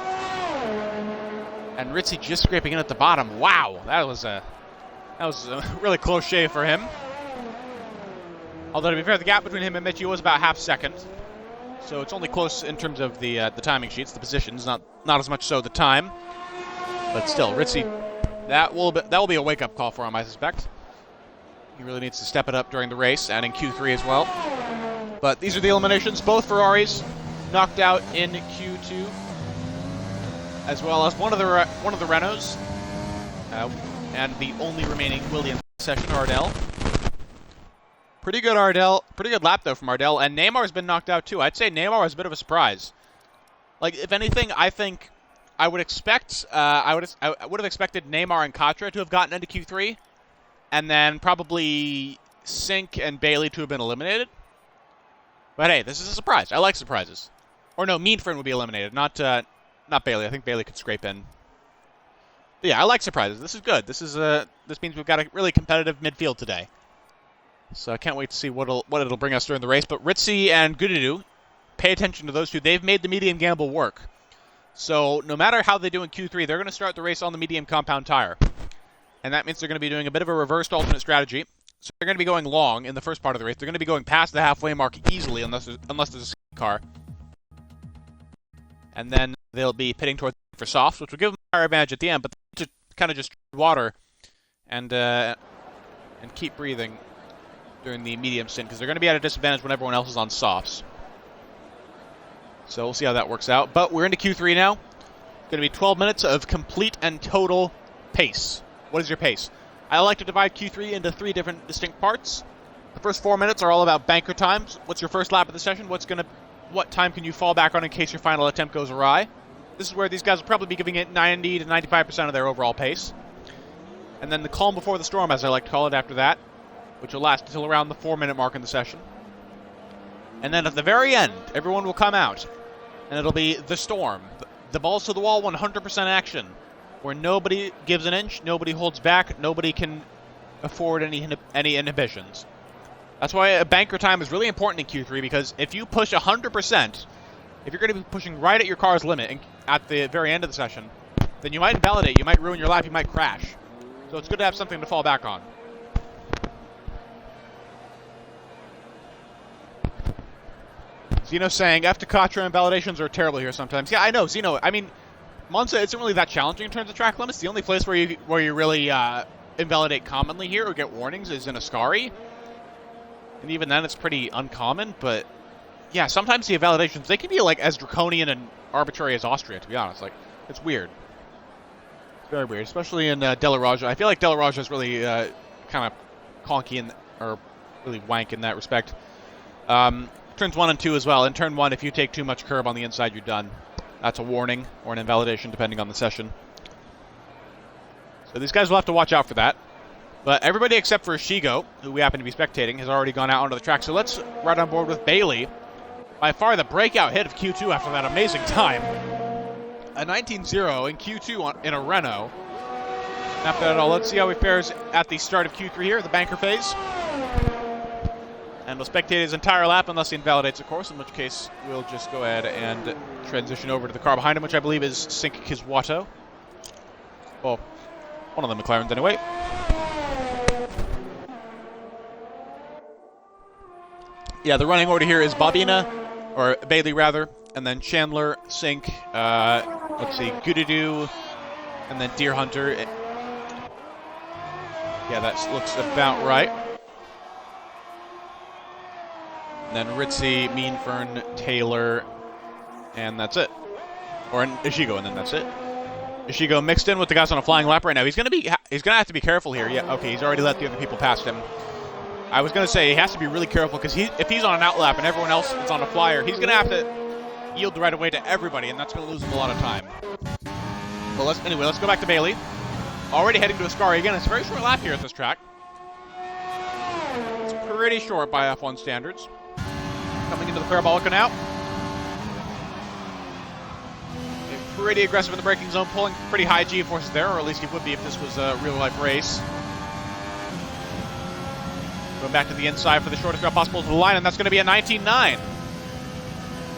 And Ritzy just scraping in at the bottom. Wow, that was a really close shave for him. Although to be fair, the gap between him and Mitchie was about half second. So it's only close in terms of the timing sheets, the positions, not as much so the time. But still, Ritzy, that will be a wake-up call for him, I suspect. He really needs to step it up during the race and in Q3 as well. But these are the eliminations. Both Ferraris knocked out in Q2, as well as one of the Renaults, and the only remaining Williams session, Ardell. Pretty good lap though from Ardell, and Neymar's been knocked out too. I'd say Neymar was a bit of a surprise. Like, if anything, I think I would have expected Neymar and Katra to have gotten into Q3, and then probably Sink and Bailey to have been eliminated. But hey, this is a surprise. I like surprises. Or no, Meanfriend would be eliminated, not Bailey. I think Bailey could scrape in. But yeah, I like surprises. This is good. This means we've got a really competitive midfield today. So I can't wait to see what it'll bring us during the race. But Ritzy and Gududu, pay attention to those two. They've made the medium gamble work. So no matter how they do in Q3, they're going to start the race on the medium compound tire. And that means they're going to be doing a bit of a reversed alternate strategy. So they're going to be going long in the first part of the race. They're going to be going past the halfway mark easily unless there's a car. And then they'll be pitting towards for softs, which will give them a higher advantage at the end, but they need to kind of just water and keep breathing during the medium stint because they're going to be at a disadvantage when everyone else is on softs. So we'll see how that works out. But we're into Q3 now. It's going to be 12 minutes of complete and total pace. What is your pace? I like to divide Q3 into 3 different distinct parts. The first 4 minutes are all about banker times. What's your first lap of the session? What time can you fall back on in case your final attempt goes awry? This is where these guys will probably be giving it 90 to 95% of their overall pace. And then the calm before the storm, as I like to call it after that, which will last until around the 4-minute mark in the session. And then at the very end, everyone will come out, and it'll be the storm. The balls to the wall 100% action, where nobody gives an inch, nobody holds back, nobody can afford any inhibitions. That's why a banker time is really important in Q3, because if you push 100%, if you're going to be pushing right at your car's limit at the very end of the session, then you might invalidate, you might ruin your lap, you might crash. So it's good to have something to fall back on. Zeno saying, F to Katra invalidations are terrible here sometimes. Yeah, I know, Zeno. I mean, Monza isn't really that challenging in terms of track limits. The only place where you really invalidate commonly here or get warnings is in Ascari. And even then, it's pretty uncommon. But, yeah, sometimes the invalidations, they can be, like, as draconian and arbitrary as Austria, to be honest. Like, it's weird. It's very weird, especially in Della Raja. I feel like Della Raja is really kind of conky or really wank in that respect. Turns 1 and 2 as well. In turn 1, if you take too much curb on the inside, you're done. That's a warning or an invalidation, depending on the session. So these guys will have to watch out for that. But everybody except for Shigo, who we happen to be spectating, has already gone out onto the track. So let's ride on board with Bailey. By far the breakout hit of Q2 after that amazing time. A 19.0 in Q2 in a Renault. After that all, let's see how he fares at the start of Q3 here, the banker phase. And we'll spectate his entire lap unless he invalidates, of course, in which case we'll just go ahead and transition over to the car behind him, which I believe is Sink Kiswato. Well, one of the McLarens anyway. Yeah, the running order here is Bobina, or Bailey rather, and then Chandler, Sink, let's see, Gudadu, and then Deer Hunter. Yeah, that looks about right. And then Ritzy, Meanfern, Taylor, and that's it. Or Ishigo, and then that's it. Ishigo mixed in with the guys on a flying lap right now. He's gonna have to be careful here. Yeah, okay, he's already let the other people past him. I was gonna say he has to be really careful because if he's on an out lap and everyone else is on a flyer, he's gonna have to yield the right of way to everybody, and that's gonna lose him a lot of time. But let's go back to Bailey. Already heading to Ascari again. It's a very short lap here at this track. It's pretty short by F1 standards. Coming into the parabolica now. Pretty aggressive in the braking zone, pulling pretty high G-forces there, or at least he would be if this was a real-life race. Going back to the inside for the shortest route possible to the line, and that's going to be a 19.9.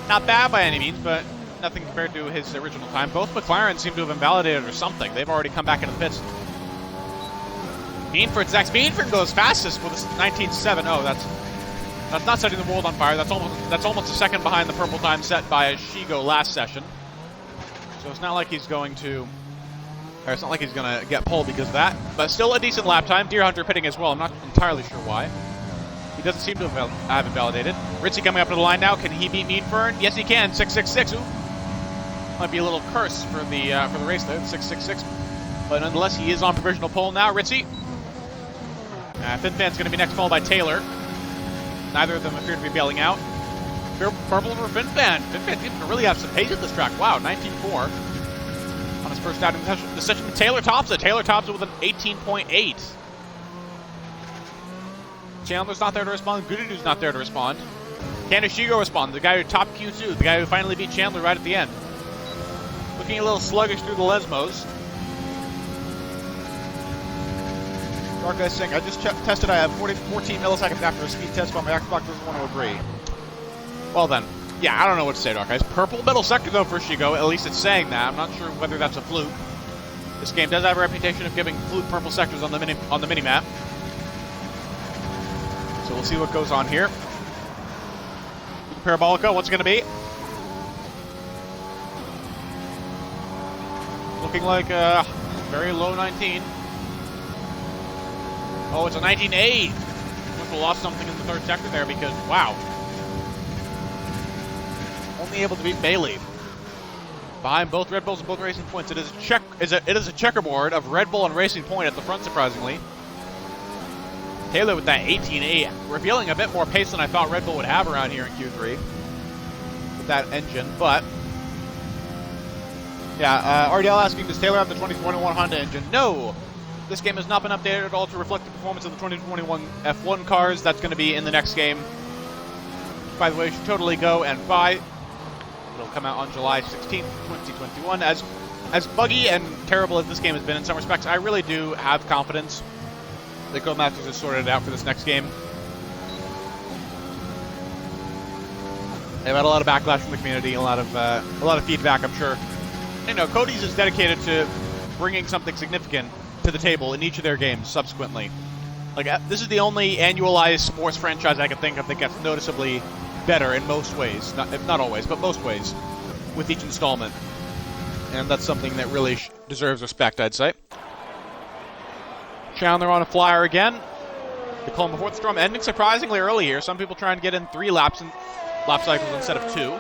Not bad by any means, but nothing compared to his original time. Both McLaren seem to have invalidated or something. They've already come back into the pits. Zach Meanford goes fastest with a 19.7. Oh, that's not setting the world on fire. That's almost a second behind the purple time set by Shigo last session. So it's not like he's going to get pulled because of that. But still a decent lap time. Deer Hunter pitting as well. I'm not entirely sure why. He doesn't seem to have invalidated. Ritzy coming up to the line now. Can he beat Meanfern? Yes, he can. 6.66. Ooh. Might be a little curse for the race there. 6.66. But nonetheless, he is on provisional pole now. Ritzy. Finfan's going to be next, followed by Taylor. Neither of them appear to be bailing out. Purple for Finfan. Finfan seems to really have some pace at this track. Wow, 19.4 on his first outing of the session. Taylor tops it. Taylor tops it with an 18.8. Chandler's not there to respond. Gududu's not there to respond. Can Ishigo respond? The guy who topped Q2. The guy who finally beat Chandler right at the end. Looking a little sluggish through the Lesmos. Dark Guy Sink, I just tested. I have 14 milliseconds after a speed test, but my Xbox doesn't want to agree. Well then, yeah, I don't know what to say, Dark Guys. Purple middle sector though for Shigo. At least it's saying that. I'm not sure whether that's a fluke. This game does have a reputation of giving fluke purple sectors on the mini map. So we'll see what goes on here. Parabolica, what's it going to be? Looking like a very low 19. Oh, it's a 19.8. Must have lost something in the third sector there because, wow. Only able to beat Bailey. Behind both Red Bulls and both Racing Points. It is a checkerboard of Red Bull and Racing Point at the front, surprisingly. Taylor with that 18.8, revealing a bit more pace than I thought Red Bull would have around here in Q3 with that engine, but yeah, RDL asking, does Taylor have the 2021 Honda engine? No! This game has not been updated at all to reflect the performance of the 2021 F1 cars. That's going to be in the next game. By the way, you should totally go and buy. It'll come out on July 16th, 2021. As buggy and terrible as this game has been in some respects, I really do have confidence that Codemasters has sorted it out for this next game. They've had a lot of backlash from the community, a lot of feedback, I'm sure. You know, Cody's is dedicated to bringing something significant to the table in each of their games subsequently. Like, this is the only annualized sports franchise I can think of that gets noticeably better in most ways, not always, but most ways, with each installment. And that's something that really deserves respect, I'd say. Chandler on a flyer again. The Column before the storm ending surprisingly early here. Some people trying to get in 3 lap cycles instead of 2.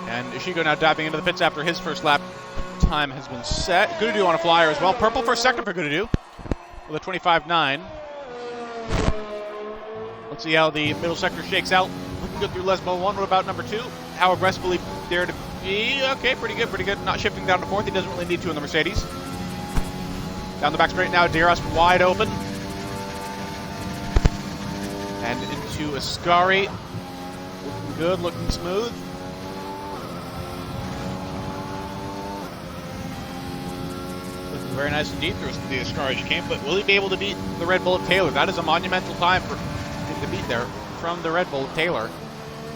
And Ishigo now diving into the pits after his first lap time has been set. Gududu on a flyer as well. Purple first sector for Gududu with a 25.9. Let's see how the middle sector shakes out. Looking good through Lesmo 1. What about number 2? How aggressively dare to be? Okay, pretty good. Not shifting down to 4th. He doesn't really need to in the Mercedes. Down the back straight now, Diras wide open. And into Ascari. Looking good, looking smooth. Looking very nice indeed through the Ascari chicane, but will he be able to beat the Red Bull of Taylor? That is a monumental time for him to beat there from the Red Bull of Taylor,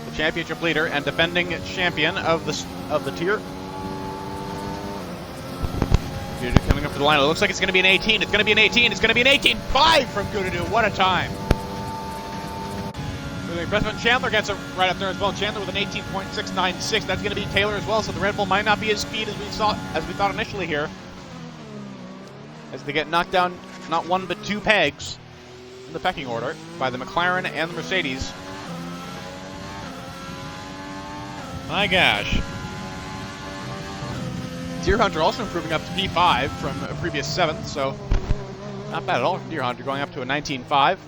the championship leader and defending champion of the tier. Gududu coming up to the line. It looks like it's going to be an 18. It's going to be an 18. It's going to be an 18.5 from Gududu. What a time. Impressive. Chandler gets it right up there as well. Chandler with an 18.696. That's going to be Taylor as well, so the Red Bull might not be as speed as we thought initially here. As they get knocked down not 1 but 2 pegs in the pecking order by the McLaren and the Mercedes. My gosh. Deer Hunter also improving up to P5 from a previous 7th, so not bad at all from Deer Hunter, going up to a 19.5.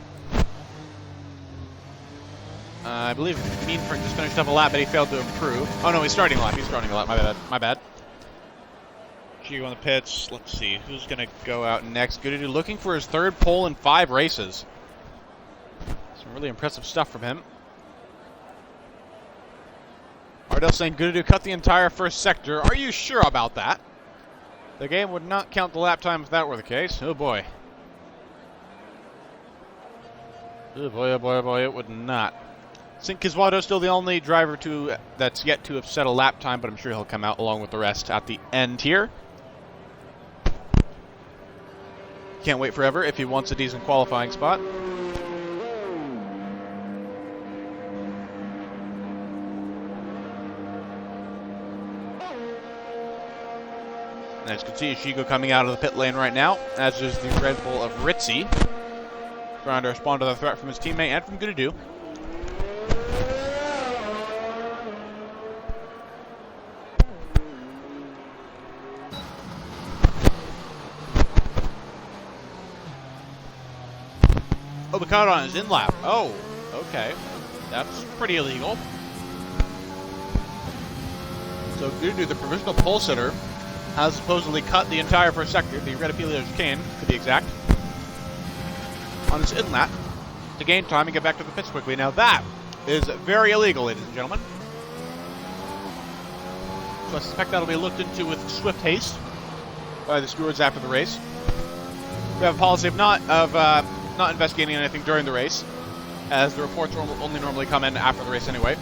I believe Meanford just finished up a lap, but he failed to improve. Oh no, he's starting a lap. My bad. Chico on the pits. Let's see who's going to go out next. Gududu looking for his 3rd pole in 5 races. Some really impressive stuff from him. Ardell saying Gududu cut the entire first sector. Are you sure about that? The game would not count the lap time if that were the case. Oh boy. Oh boy, it would not. I think Kiswado's still the only driver that's yet to have set a lap time, but I'm sure he'll come out along with the rest at the end here. Can't wait forever if he wants a decent qualifying spot. And as you can see, Ishigo coming out of the pit lane right now, as is the Red Bull of Ritzy, trying to respond to the threat from his teammate and from Gududu. Oh, the cut on his in-lap. Oh, okay. That's pretty illegal. So Gududu, the provisional pole sitter, has supposedly cut the entire first sector, the Red Apelio chicane, to be exact, on his in-lap to gain time and get back to the pits quickly. Now that is very illegal, ladies and gentlemen. So I suspect that'll be looked into with swift haste by the stewards after the race. We have a policy of not investigating anything during the race, as the reports only normally come in after the race anyway.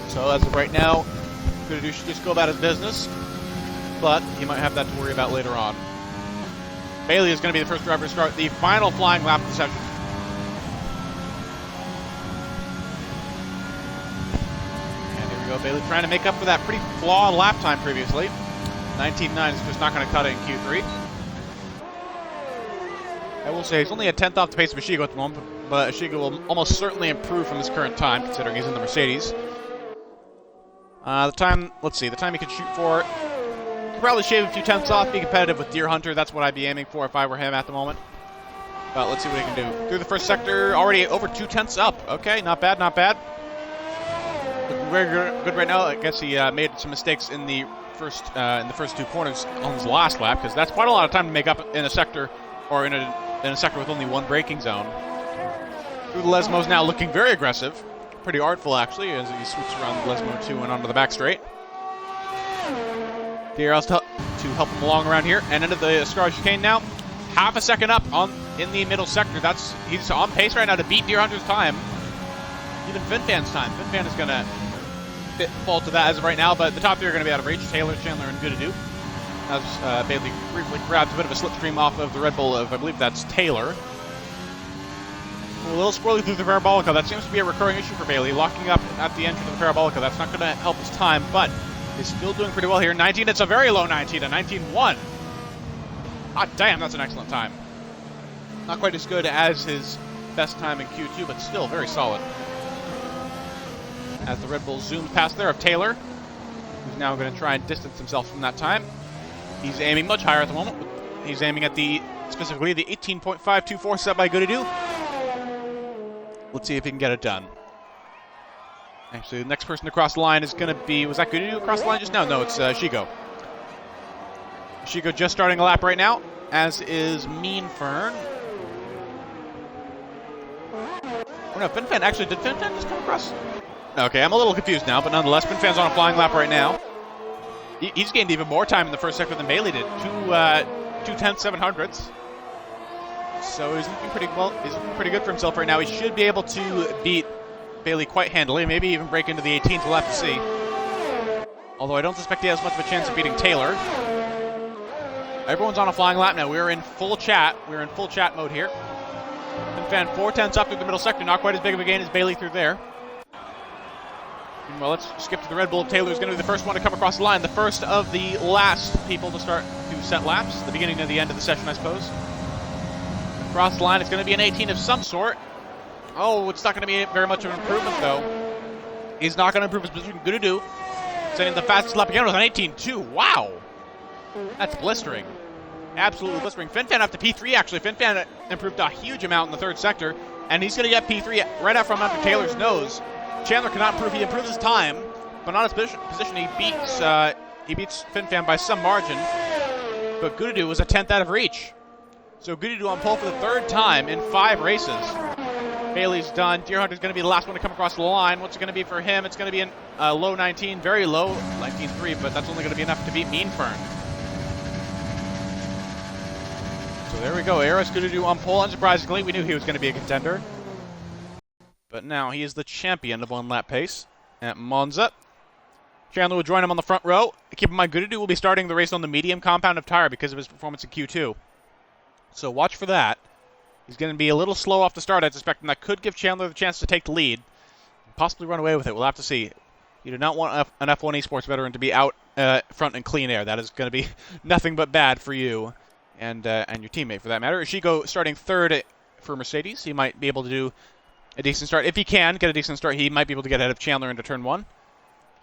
So as of right now, Gududu should just go about his business, but he might have that to worry about later on. Bailey is going to be the first driver to start the final flying lap of the session. And here we go, Bailey trying to make up for that pretty flawed lap time previously. 19.9 is just not going to cut it in Q3. I will say he's only a tenth off the pace of Ishigo at the moment, but Ishigo will almost certainly improve from his current time, considering he's in the Mercedes. The time he can shoot for, could probably shave a few tenths off, be competitive with Deer Hunter. That's what I'd be aiming for if I were him at the moment. But let's see what he can do. Through the first sector, already over 2 tenths up. Okay, not bad, not bad. Looking very good right now. I guess he made some mistakes in the first 2 corners on his last lap, because that's quite a lot of time to make up in a sector, or in a sector with only 1 braking zone. Through the Lesmo's now looking very aggressive. Pretty artful, actually, as he swoops around the Lesmo 2 and onto the back straight. BRL's to help him along around here, and into the Scar chicane now. Half a second up in the middle sector. He's on pace right now to beat Deer Hunter's time. Even FinFan's time. FinFan is going to fall to that as of right now, but the top 3 are going to be out of reach. Taylor, Chandler, and Good-to-Do. As Bailey briefly grabs a bit of a slipstream off of the Red Bull of, I believe that's Taylor. A little squirrely through the Parabolica. That seems to be a recurring issue for Bailey, locking up at the entrance of the Parabolica. That's not going to help his time, but he's still doing pretty well here. 19, it's a very low 19, a 19.1. Hot damn, that's an excellent time. Not quite as good as his best time in Q2, but still very solid. As the Red Bull zooms past there of Taylor, who's now going to try and distance himself from that time. He's aiming much higher at the moment. He's aiming at specifically the 18.524 set by Good-to-Do. Let's see if he can get it done. Actually, the next person to cross the line is going to be... Was that Good-to-Do across the line just now? No, it's Shigo. Shigo just starting a lap right now, as is Mean Fern. Oh no, FinFan actually... Did FinFan just come across? Okay, I'm a little confused now, but nonetheless, FinFan's on a flying lap right now. He's gained even more time in the first sector than Bailey did. 2 tenths, 700ths. So he's looking pretty well. He's looking pretty good for himself right now. He should be able to beat Bailey quite handily. Maybe even break into the 18th. We'll have to see. Although I don't suspect he has much of a chance of beating Taylor. Everyone's on a flying lap now. We're in full chat. We're in full chat mode here. FinFan 4 tenths up through the middle sector. Not quite as big of a gain as Bailey through there. Well, let's skip to the Red Bull. Taylor's going to be the first one to come across the line. The first of the last people to start to set laps. The beginning of the end of the session, I suppose. Across the line, it's going to be an 18 of some sort. Oh, it's not going to be very much of an improvement, though. He's not going to improve his position. Good-to-Do. Setting the fastest lap again with an 18.2. Wow. That's blistering. Absolutely blistering. FinFan up to P3, actually. FinFan improved a huge amount in the third sector, and he's going to get P3 right out from under Taylor's nose. Chandler cannot improve. He improves his time, but not his position. He beats FinFan by some margin. But Good-to-Do was a 10th out of reach. So Good-to-Do on pole for the 3rd time in 5 races. Bailey's done. Deer Hunter's going to be the last one to come across the line. What's it going to be for him? It's going to be a low 19, very low 19.3, but that's only going to be enough to beat Mean Fern. So there we go. Eris Good-to-Do on pole. Unsurprisingly, we knew he was going to be a contender. But now he is the champion of 1-lap pace at Monza. Chandler will join him on the front row. Keep in mind, Good-to-Do will be starting the race on the medium compound of tire because of his performance in Q2. So watch for that. He's going to be a little slow off the start, I suspect, and that could give Chandler the chance to take the lead. Possibly run away with it. We'll have to see. You do not want an F1 Esports veteran to be out front in clean air. That is going to be nothing but bad for you and your teammate, for that matter. Ishigo starting 3rd for Mercedes. He might be able to do a decent start. If he can get a decent start, he might be able to get ahead of Chandler into turn 1.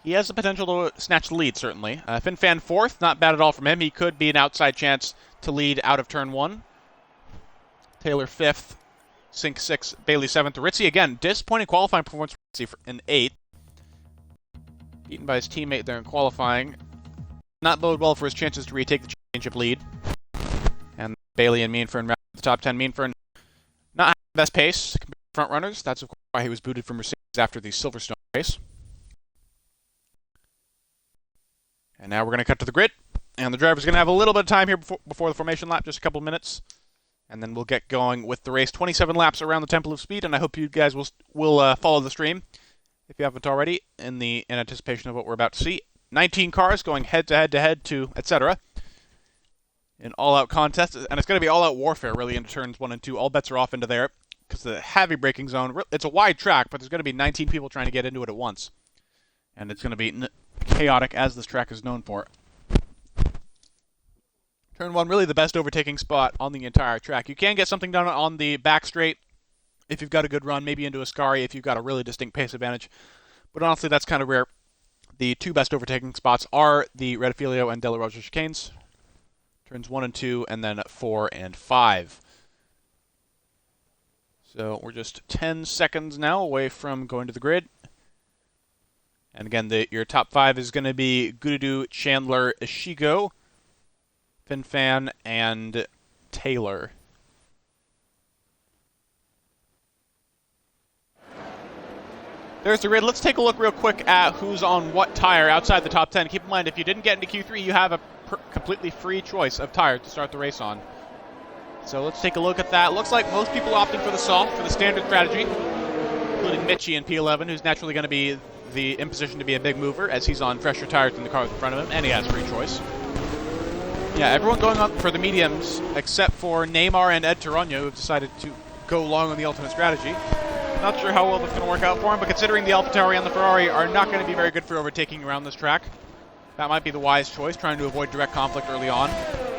He has the potential to snatch the lead, certainly. FinFan 4th, not bad at all from him. He could be an outside chance to lead out of turn 1. Taylor 5th, Sink 6th, Bailey 7th. Ritzy, again, disappointing qualifying performance for in 8th. Beaten by his teammate there in qualifying. Not bode well for his chances to retake the championship lead. And Bailey and Mean Fern round the top 10. Mean Fern not having the best pace compared to front runners. That's of course why he was booted from Mercedes after the Silverstone race. And now we're going to cut to the grid. And the driver's going to have a little bit of time here before the formation lap, just a couple of minutes. And then we'll get going with the race. 27 laps around the Temple of Speed, and I hope you guys will follow the stream, if you haven't already, in anticipation of what we're about to see. 19 cars going head-to-head to etc. An all-out contest, and it's going to be all-out warfare, really, into turns 1 and 2. All bets are off into there, because the heavy braking zone, it's a wide track, but there's going to be 19 people trying to get into it at once. And it's going to be chaotic, as this track is known for. Turn 1, really the best overtaking spot on the entire track. You can get something done on the back straight if you've got a good run, maybe into a Scari if you've got a really distinct pace advantage. But honestly, that's kind of rare. The 2 best overtaking spots are the Realisic and Della Rosa chicanes. Turns 1 and 2, and then 4 and 5. So we're just 10 seconds now away from going to the grid. And again, your top 5 is going to be Gududu, Chandler, Ishigo, Finfan, and Taylor. There's the grid. Let's take a look real quick at who's on what tire outside the top 10. Keep in mind, if you didn't get into Q3, you have a completely free choice of tire to start the race on. So let's take a look at that. Looks like most people opting for the soft, for the standard strategy, including Mitchie in P11, who's naturally going to be in position to be a big mover, as he's on fresher tires than the cars in front of him, and he has free choice. Yeah, everyone going on for the mediums, except for Neymar and Ed Toronio, who have decided to go long on the ultimate strategy. Not sure how well that's going to work out for him, but considering the AlphaTauri and the Ferrari are not going to be very good for overtaking around this track, that might be the wise choice, trying to avoid direct conflict early on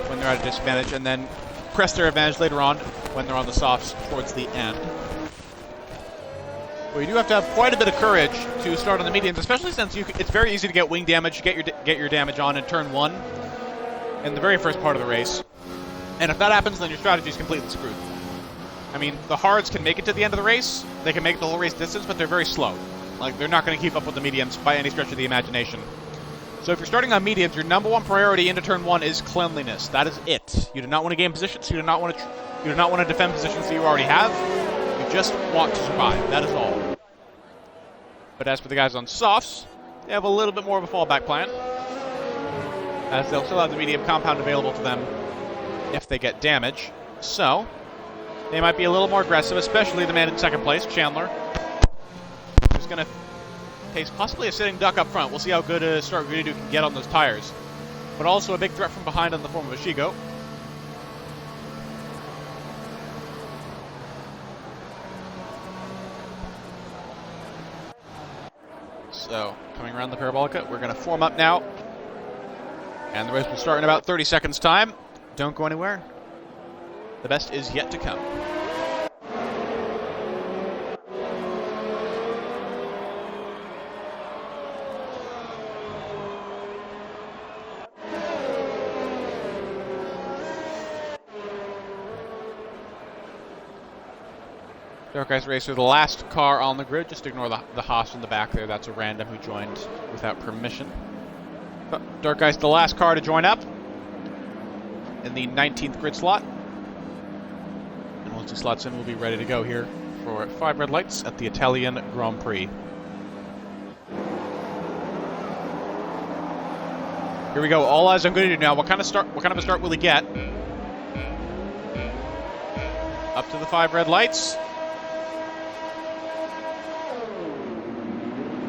when they're at a disadvantage, and then press their advantage later on when they're on the softs towards the end. Well, you do have to have quite a bit of courage to start on the mediums, especially since it's very easy to get wing damage, get your damage on in turn 1 in the very first part of the race. And if that happens, then your strategy is completely screwed. I mean, the hards can make it to the end of the race. They can make the whole race distance, but they're very slow. Like, they're not going to keep up with the mediums by any stretch of the imagination. So if you're starting on mediums, your number 1 priority into turn 1 is cleanliness. That is it. You do not want to gain positions. You do not want to defend positions that you already have. You just want to survive. That is all. But as for the guys on softs, they have a little bit more of a fallback plan, as they'll still have the medium compound available to them if they get damage. So they might be a little more aggressive, especially the man in second place, Chandler, who's going to face possibly a sitting duck up front. We'll see how good a start Gududu can get on those tires. But also a big threat from behind in the form of Ishigo. So, coming around the parabolica, we're going to form up now. And the race will start in about 30 seconds' time. Don't go anywhere. The best is yet to come. Dark Ice Racer, the last car on the grid. Just ignore the Haas in the back there. That's a random who joined without permission. But Dark Ice, the last car to join up in the 19th grid slot. And once he slots in, we'll be ready to go here for 5 red lights at the Italian Grand Prix. Here we go. All eyes on Gududu now. What kind of a start will he get? Up to the 5 red lights.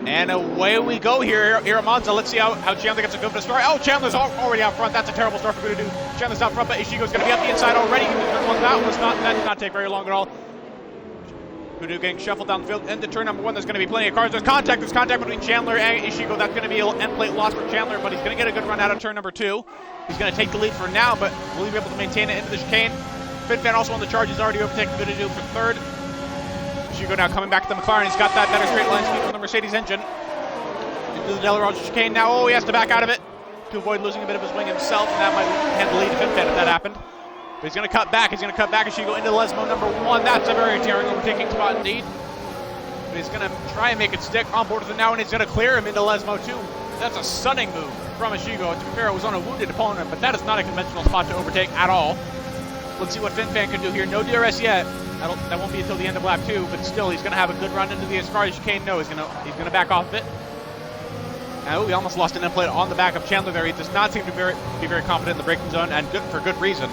And away we go here at Monza. Let's see how Chandler gets a good start. Oh, Chandler's already out front. That's a terrible start for Gududu. Chandler's out front, but Ishigo's going to be up the inside already. That did not take very long at all. Gududu getting shuffled down the field. Into turn number 1, there's going to be plenty of cars. There's contact between Chandler and Ishigo. That's going to be an end plate loss for Chandler, but he's going to get a good run out of turn number 2. He's going to take the lead for now, but will he be able to maintain it into the chicane? Finfan also on the charge. He's already overtaken Gududu for 3rd. Ishigo now coming back to the McLaren. He's got that better straight line speed from the Mercedes engine. Into the Della Rosa chicane now. Oh, he has to back out of it to avoid losing a bit of his wing himself, and that might hand the lead to Finfan if that happened. But he's going to cut back. Ishigo into Lesmo number 1. That's a very daring overtaking spot indeed. But he's going to try and make it stick on board with it now, and he's going to clear him into Lesmo 2. That's a stunning move from Ishigo. To be fair, it was on a wounded opponent, but that is not a conventional spot to overtake at all. Let's see what Finfan can do here. No DRS yet. That won't be until the end of lap 2, but still, he's going to have a good run into the Ascari chicane. No, he's going to back off of it. Oh, he almost lost an end plate on the back of Chandler there. He does not seem to be very confident in the braking zone, and for good reason.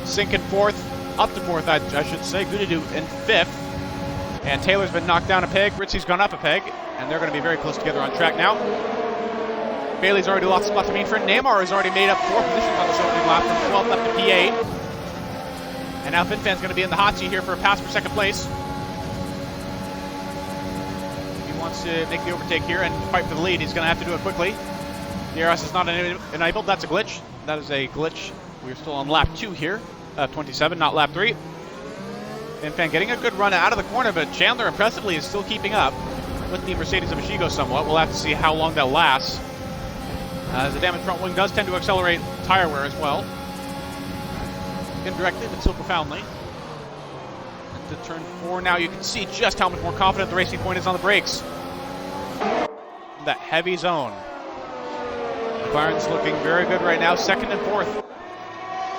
Sink in 4th, up to 4th, I should say. Gududu in 5th. And Taylor's been knocked down a peg. Ritzy's gone up a peg, and they're going to be very close together on track now. Bailey's already lost a spot to Meanford. Neymar has already made up 4 positions on this opening lap from 12th up to P8. And now Finfan's going to be in the hot seat here for a pass for second place. He wants to make the overtake here and fight for the lead. He's going to have to do it quickly. DRS is not enabled. That's a glitch. That is a glitch. We're still on lap 2 here. 27, not lap 3. Finfan getting a good run out of the corner, but Chandler impressively is still keeping up with the Mercedes of Ishigo somewhat. We'll have to see how long that lasts. As the damaged front wing does tend to accelerate tire wear as well. Indirectly, but still profoundly. Into turn 4 now, you can see just how much more confident the Racing Point is on the brakes. That heavy zone. McLaren's looking very good right now, 2nd and 4th.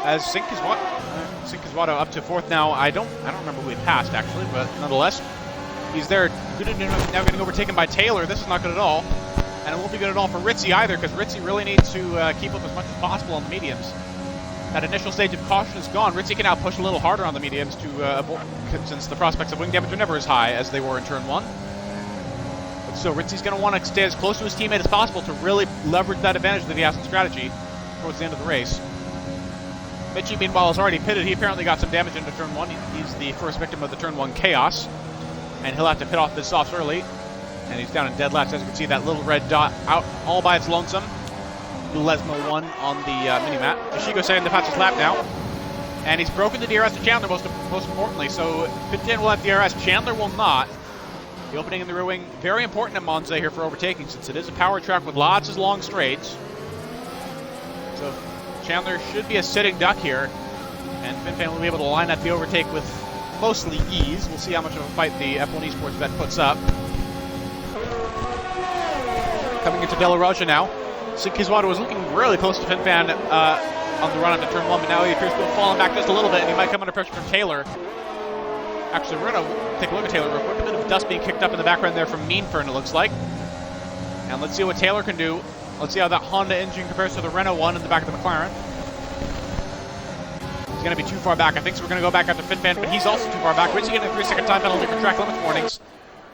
As Sink Kiswato up to 4th now. I don't remember who he passed actually, but nonetheless, he's there. Good now getting overtaken by Taylor. This is not good at all. And it won't be good at all for Ritzy either, because Ritzy really needs to keep up as much as possible on the mediums. That initial stage of caution is gone. Ritzy can now push a little harder on the mediums to avoid, since the prospects of wing damage are never as high as they were in turn 1. But so Ritzy's going to want to stay as close to his teammate as possible to really leverage that advantage that he has in strategy towards the end of the race. Mitchie, meanwhile, is already pitted. He apparently got some damage into turn 1. He's the first victim of the turn 1 chaos, and he'll have to pit off the softs early. And he's down in dead last. As you can see, that little red dot out all by its lonesome. Lesmo 1 on the mini-map. Ishigo setting the fastest lap now. And he's broken the DRS to Chandler, most importantly. So Fintan will have DRS. Chandler will not. The opening in the rear wing, very important at Monza here for overtaking, since it is a power track with lots of long straights. So Chandler should be a sitting duck here. And Fintan will be able to line up the overtake with mostly ease. We'll see how much of a fight the F1 Esports bet puts up. Coming into De La Roja now. Sink Kiswato was looking really close to Finfan on the run into turn 1, but now he appears to have fallen back just a little bit, and he might come under pressure from Taylor. Actually, we're going to take a look at Taylor real quick. A bit of dust being kicked up in the background there from Meanfern, it looks like. And let's see what Taylor can do. Let's see how that Honda engine compares to the Renault one in the back of the McLaren. He's going to be too far back, I think, so we're going to go back out to Finfan, but he's also too far back. Ritzy getting a 3-second time penalty for track limits warnings.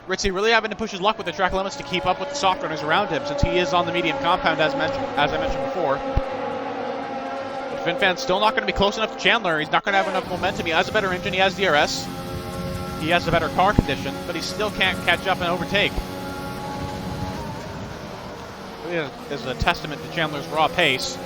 Ritzy really having to push his luck with the track limits to keep up with the soft runners around him, since he is on the medium compound, as I mentioned before. But Finfan's still not going to be close enough to Chandler. He's not going to have enough momentum. He has a better engine. He has DRS. He has a better car condition, but he still can't catch up and overtake. This is a testament to Chandler's raw pace.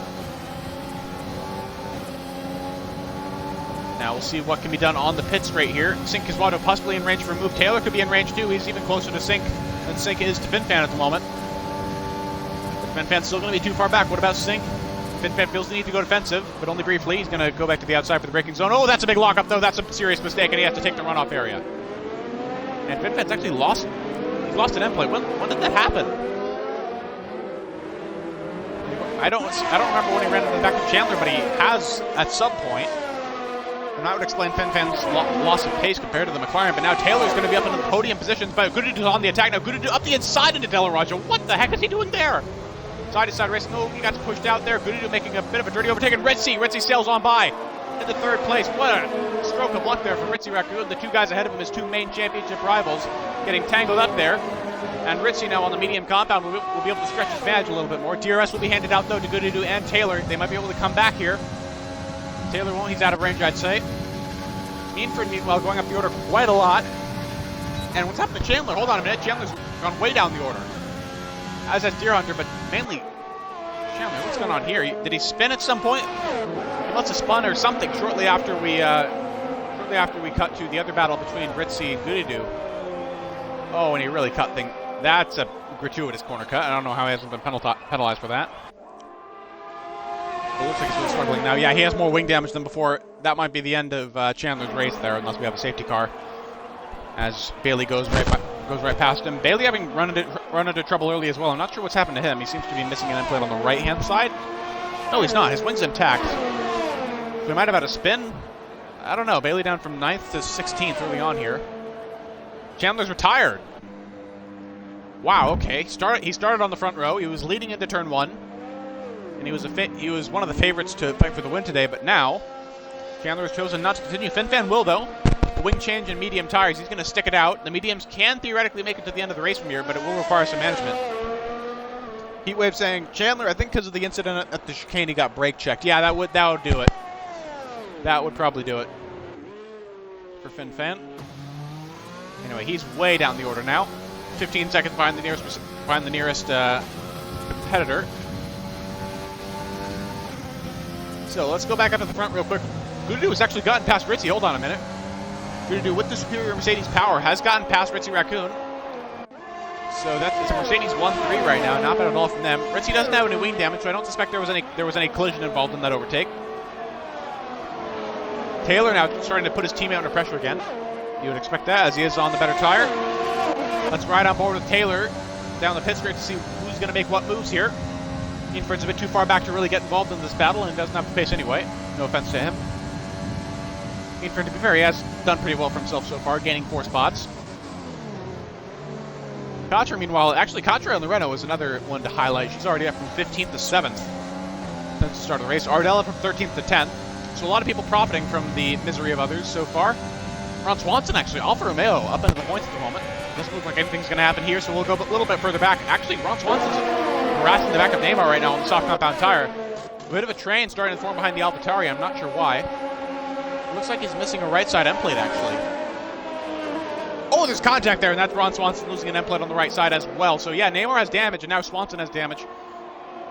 Now we'll see what can be done on the pit straight here. Sink Kiswato possibly in range for a move. Taylor could be in range too. He's even closer to Sink than Sink is to Finfan at the moment. But Finfan's still going to be too far back. What about Sink? Finfan feels the need to go defensive, but only briefly. He's going to go back to the outside for the braking zone. Oh, that's a big lockup though. That's a serious mistake, and he has to take the runoff area. And Finfan's actually lost. He's lost an end plate. When did that happen? I don't remember when he ran into the back of Chandler, but he has at some point. And that would explain Finfan's loss of pace compared to the McLaren. But now Taylor's going to be up in the podium positions. But Gudidu's on the attack now. Gudidu up the inside into De La Roja. What the heck is he doing there? Side-to-side racing. Oh, he got pushed out there. Gudidu making a bit of a dirty overtake. And Ritzy sails on by into 3rd place. What a stroke of luck there for Ritzy Raccoon. The 2 guys ahead of him, his 2 main championship rivals, getting tangled up there. And Ritzy now on the medium compound will be able to stretch his badge a little bit more. DRS will be handed out though to Gudidu and Taylor. They might be able to come back here. Taylor won't. He's out of range, I'd say. Meanford, meanwhile, going up the order quite a lot. And what's happened to Chandler? Hold on a minute. Chandler's gone way down the order. As has Deer Hunter, but mainly Chandler. What's going on here? Did he spin at some point? He must have spun or something shortly after we cut to the other battle between Ritzy and Gudidu. Oh, and he really cut things. That's a gratuitous corner cut. I don't know how he hasn't been penalized for that. It looks like he's really struggling now. Yeah, he has more wing damage than before. That might be the end of Chandler's race there, unless we have a safety car. As Bailey goes right past him. Bailey having run into trouble early as well. I'm not sure what's happened to him. He seems to be missing an end plate on the right-hand side. No, he's not. His wing's intact. So he might have had a spin. I don't know. Bailey down from 9th to 16th early on here. Chandler's retired. Wow, okay. He started on the front row. He was leading into turn 1. And he was one of the favorites to fight for the win today, but now Chandler has chosen not to continue. Finfan will, though. The wing change and medium tires, he's going to stick it out. The mediums can theoretically make it to the end of the race from here, but it will require some management. Heatwave saying, Chandler, I think because of the incident at the chicane, he got brake checked. Yeah, that would do it. That would probably do it for Fin Fan. Anyway, he's way down the order now. 15 seconds behind the nearest competitor. So let's go back up to the front real quick. Gudu has actually gotten past Ritzy. Hold on a minute. Gudu, with the superior Mercedes power, has gotten past Ritzy Raccoon. So that's Mercedes 1-3 right now. Not bad at all from them. Ritzy doesn't have any wing damage, so I don't suspect there was any collision involved in that overtake. Taylor now starting to put his teammate under pressure again. You would expect that, as he is on the better tire. Let's ride on board with Taylor down the pit straight to see who's going to make what moves here. Inford's a bit too far back to really get involved in this battle and doesn't have the pace anyway. No offense to him. Inford, to be fair, he has done pretty well for himself so far, gaining 4 spots. Katra, meanwhile, actually Katra on the Renault is another one to highlight. She's already up from 15th to 7th since the start of the race. Ardella from 13th to 10th. So a lot of people profiting from the misery of others so far. Ron Swanson, actually, Alfa Romeo up into the points at the moment. Doesn't look like anything's going to happen here, so we'll go a little bit further back. Actually, Ron Swanson's harassing the back of Neymar right now on the soft compound tire. A bit of a train starting to form behind the AlphaTauri. I'm not sure why. It looks like he's missing a right side end plate, actually. Oh, there's contact there, and that's Ron Swanson losing an end plate on the right side as well. So yeah, Neymar has damage, and now Swanson has damage.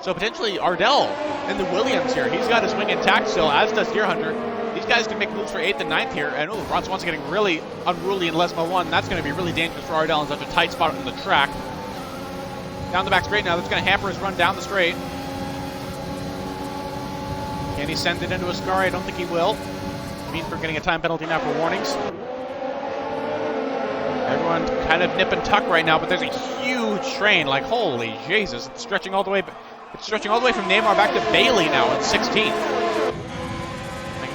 So potentially Ardell in the Williams here. He's got his wing intact still, as does Deer Hunter. These guys can make moves for 8th and 9th here. And Ron Swanson getting really unruly in Lesmo 1. That's going to be really dangerous for Ardell in such a tight spot on the track. Down the back straight now. That's going to hamper his run down the straight. Can he send it into Ascari? I don't think he will. Meanford getting a time penalty now for warnings. Everyone kind of nip and tuck right now, but there's a huge train. Like, holy Jesus. It's stretching all the way from Neymar back to Bailey now at 16th.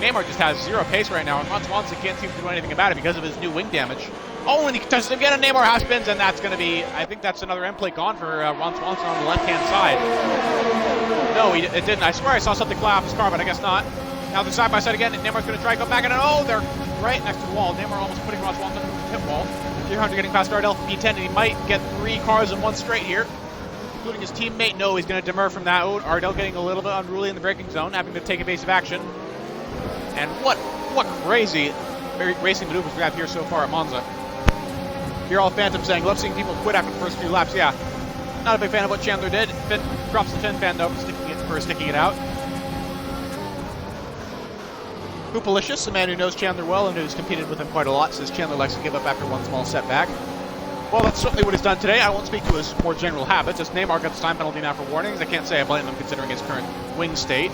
Neymar just has 0 pace right now, and Ron Swanson can't seem to do anything about it because of his new wing damage. Oh, and he touches it again, and Neymar half spins, and that's going to be, I think that's another end plate gone for Ron Swanson on the left-hand side. No, it didn't. I swear I saw something fly off his car, but I guess not. Now they're side-by-side again, and Neymar's going to try to go back, and oh, they're right next to the wall. Neymar almost putting Ron Swanson through the pit wall. Deer Hunter getting past Ardell for P10, and he might get 3 cars in one straight here, including his teammate. No, he's going to demur from that. Ardell getting a little bit unruly in the braking zone, having to take evasive action. And what crazy racing maneuvers we have here so far at Monza. Here all Phantom saying, love seeing people quit after the first few laps. Yeah, not a big fan of what Chandler did. Props to Fin Fan though for sticking it out. Hoopalicious, a man who knows Chandler well and who's competed with him quite a lot, says Chandler likes to give up after one small setback. Well, that's certainly what he's done today. I won't speak to his more general habits, as Neymar gets time penalty now for warnings. I can't say I blame him considering his current wing state.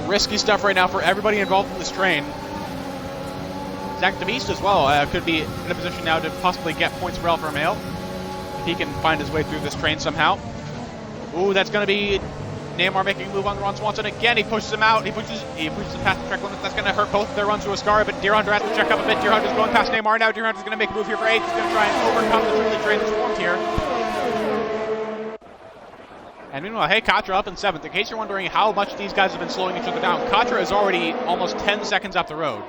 Risky stuff right now for everybody involved in this train. Zach DeVeest as well could be in a position now to possibly get points for Alfa Romeo if he can find his way through this train somehow. Ooh, that's going to be Neymar making a move on Ron Swanson again. He pushes him out. He pushes him past the track limits. That's going to hurt both of their runs to Ascari, but Deer Hunter has to check up a bit. Deer Hunter's going past Neymar now. Deer Hunter's going to make a move here for 8th. He's going to try and overcome the truly train that's formed here. And meanwhile, hey, Katra up in 7th. In case you're wondering how much these guys have been slowing each other down, Katra is already almost 10 seconds up the road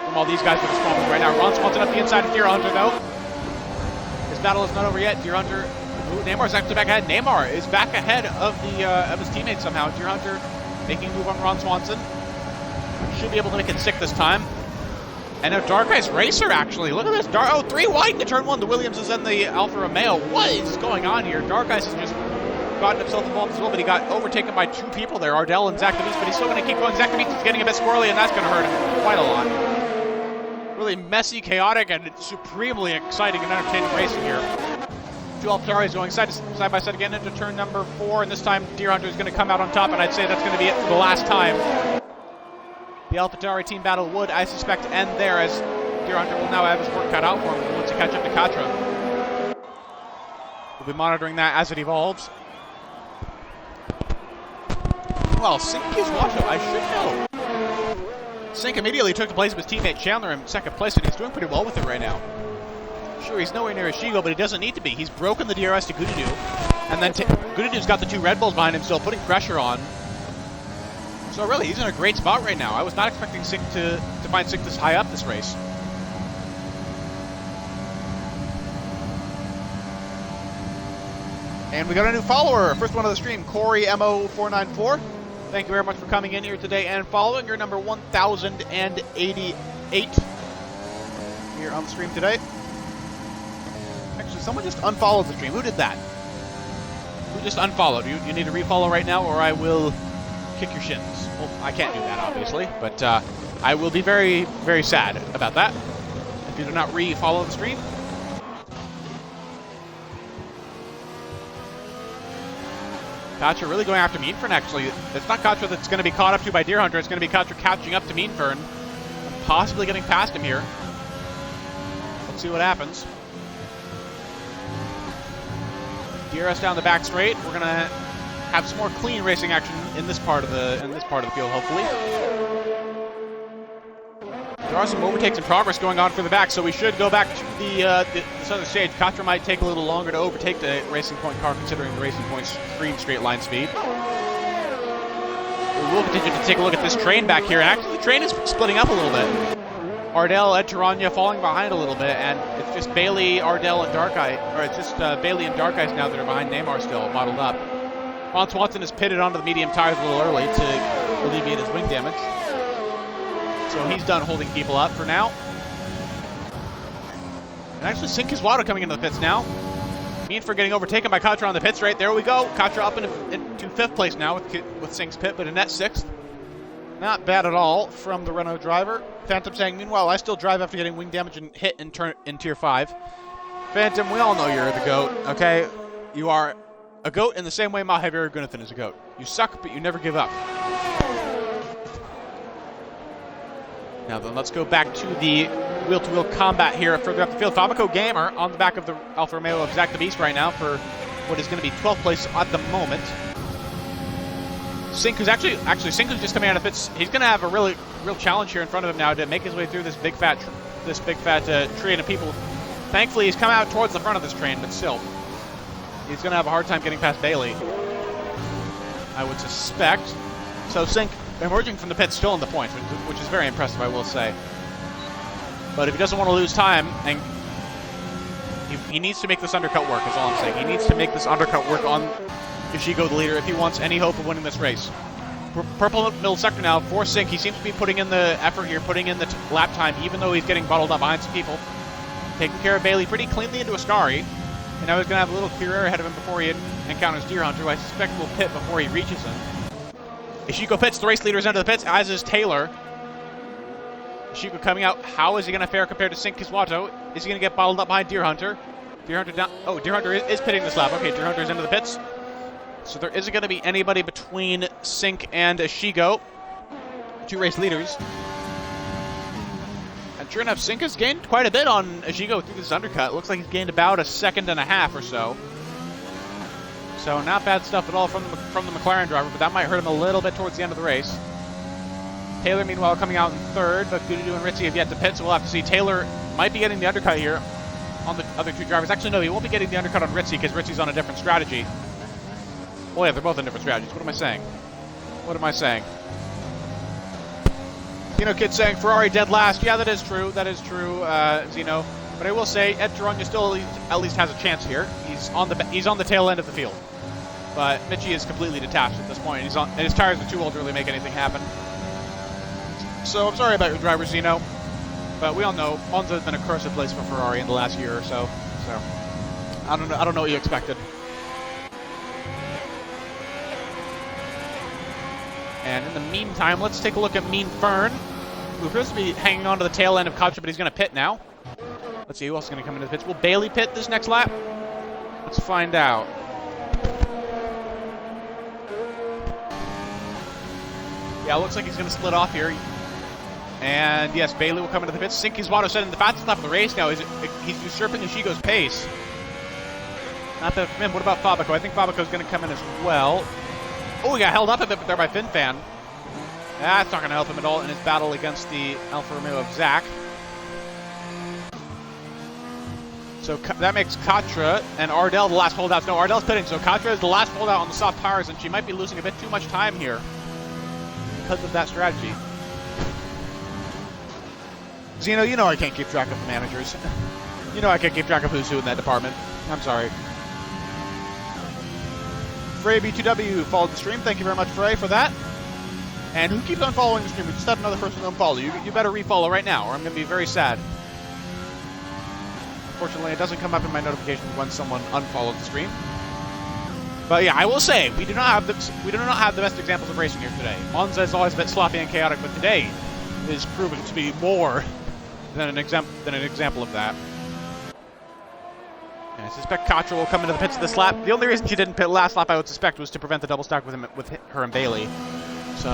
from all these guys that are swapping right now. Ron Swanson up the inside of Deer Hunter, though. His battle is not over yet. Deer Hunter, Neymar's actually back ahead. Neymar is back ahead of his teammates somehow. Deer Hunter making a move on Ron Swanson. Should be able to make it 6th this time. And now Dark Eyes Racer, actually. Look at this. 3 wide into turn 1. The Williams is in the Alfa Romeo. What is going on here? Dark Eyes has just gotten himself involved as well, but he got overtaken by 2 people there, Ardell and Zach DeVeest, but he's still going to keep going. Zach DeVeest is getting a bit squirrely, and that's going to hurt him quite a lot. Really messy, chaotic, and supremely exciting and entertaining racing here. 2 AlphaTauris going side by side again into turn number 4, and this time Deer Hunter is going to come out on top, and I'd say that's going to be it for the last time. The AlphaTauri team battle would, I suspect, end there, as Deer Hunter will now have his work cut out for him once he catch up to Katra. We'll be monitoring that as it evolves. Well, Sink is Watcho, I should know. Sink immediately took the place of his teammate Chandler in 2nd place, and he's doing pretty well with it right now. Sure, he's nowhere near Ishigo, but he doesn't need to be. He's broken the DRS to Gududu, and then Gududu's got the 2 Red Bulls behind him still, putting pressure on. So really, he's in a great spot right now. I was not expecting Sink to find Sink this high up this race. And we got a new follower, first one of the stream, Corey MO494. Thank you very much for coming in here today and following. Your number 1088 here on the stream today. Actually, someone just unfollowed the stream. Who did that? Who just unfollowed? You need to refollow right now or I will kick your shins. Well, I can't do that, obviously, but I will be very, very sad about that if you do not refollow the stream. Katra really going after Meanfern, actually. It's not Katra that's going to be caught up to by Deer Hunter. It's going to be Katra catching up to Meanfern and possibly getting past him here. Let's see what happens. DRS down the back straight. We're going to have some more clean racing action in this part of the field, hopefully. There are some overtakes in progress going on for the back, so we should go back to this other stage. Katra might take a little longer to overtake the Racing Point car, considering the Racing Point's extreme straight line speed. We will continue to take a look at this train back here, and actually the train is splitting up a little bit. Ardell, Ed Taranya falling behind a little bit, and it's just Bailey, Ardell, and Dark Eye, or it's just Bailey and Dark Eyes now that are behind Neymar still, modeled up. Ron Swanson is pitted onto the medium tires a little early to alleviate his wing damage. So he's done holding people up for now. And actually Sink Kiswato coming into the pits now. Meanfern getting overtaken by Katra on the pit straight. There we go. Katra up into 5th place now with Sink's pit, but a net 6th. Not bad at all from the Renault driver. Phantom saying, meanwhile, I still drive after getting wing damage and hit in Tier 5. Phantom, we all know you're the GOAT, okay? You are a GOAT in the same way Mahavir Gunathan is a GOAT. You suck, but you never give up. Now then, let's go back to the wheel-to-wheel combat here further up the field. Fabico Gamer on the back of the Alfa Romeo of Zach the Beast right now for what is going to be 12th place at the moment. Sink, who's actually Sink, who's just coming out of pits. He's going to have a real challenge here in front of him now to make his way through this big fat train of people. Thankfully, he's come out towards the front of this train, but still, he's going to have a hard time getting past Bailey, I would suspect. So Sink emerging from the pit still in the points, which is very impressive, I will say. But if he doesn't want to lose time, and he needs to make this undercut work, is all I'm saying. He needs to make this undercut work on Ishigo, the leader, if he wants any hope of winning this race. Purple middle sector now for Sink. He seems to be putting in the effort here, putting in the lap time, even though he's getting bottled up behind some people. Taking care of Bailey pretty cleanly into Ascari. And now he's going to have a little clear air ahead of him before he encounters Deer Hunter, who I suspect will pit before he reaches him. Ishiko pits, the race leader's into the pits, as is Taylor. Ishiko coming out. How is he going to fare compared to Sink Kiswato? Is he going to get bottled up behind Deer Hunter? Deer Hunter down. Oh, Deer Hunter is pitting this lap. Okay, Deer Hunter's into the pits. So there isn't going to be anybody between Sink and Ishigo, two race leaders. And sure enough, Sink has gained quite a bit on Ishigo through this undercut. Looks like he's gained about a 1.5 seconds or so. So not bad stuff at all from the McLaren driver, but that might hurt him a little bit towards the end of the race. Taylor, meanwhile, coming out in 3rd, but Gududu and Ritzy have yet to pit, so we'll have to see. Taylor might be getting the undercut here on the other two drivers. Actually, no, he won't be getting the undercut on Ritzy because Ritzy's on a different strategy. Oh yeah, they're both on different strategies. What am I saying? What am I saying? Zeno Kid saying Ferrari dead last. Yeah, that is true. That is true, Zeno. But I will say Ed Taranya still at least has a chance here. He's on the tail end of the field. But Mitchie is completely detached at this point. And his tires are too old to really make anything happen. So I'm sorry about your driver, Zeno. But we all know Monza has been a cursed place for Ferrari in the last year or so. So I don't know what you expected. And in the meantime, let's take a look at Meanfern, who appears to be hanging on to the tail end of Katra, but he's going to pit now. Let's see who else is going to come into the pits. Will Bailey pit this next lap? Let's find out. Yeah, it looks like he's going to split off here. And yes, Bailey will come into the pits. Sink Kiswato said in the fastest lap of the race now, he's usurping Ishigo's pace. Not that from him. What about Fabico? I think Fabico's going to come in as well. Oh, he got held up a bit there by FinFan. That's not going to help him at all in his battle against the Alfa Romeo of Zach. So that makes Katra and Ardell the last holdouts. No, Ardell's pitting, so Katra is the last holdout on the soft tires, and she might be losing a bit too much time here because of that strategy. Zeno, you know I can't keep track of the managers. You know I can't keep track of who's who in that department. I'm sorry. Frey B2W followed the stream. Thank you very much, Frey, for that. And who keeps on following the stream? We just had another person unfollow. You better refollow right now, or I'm going to be very sad. Unfortunately, it doesn't come up in my notifications when someone unfollowed the stream. But yeah, I will say we do not have the best examples of racing here today. Monza is always a bit sloppy and chaotic, but today is proven to be more than an example of that. And I suspect Katra will come into the pits of this lap. The only reason she didn't pit last lap, I would suspect, was to prevent the double stack with her and Bailey. So,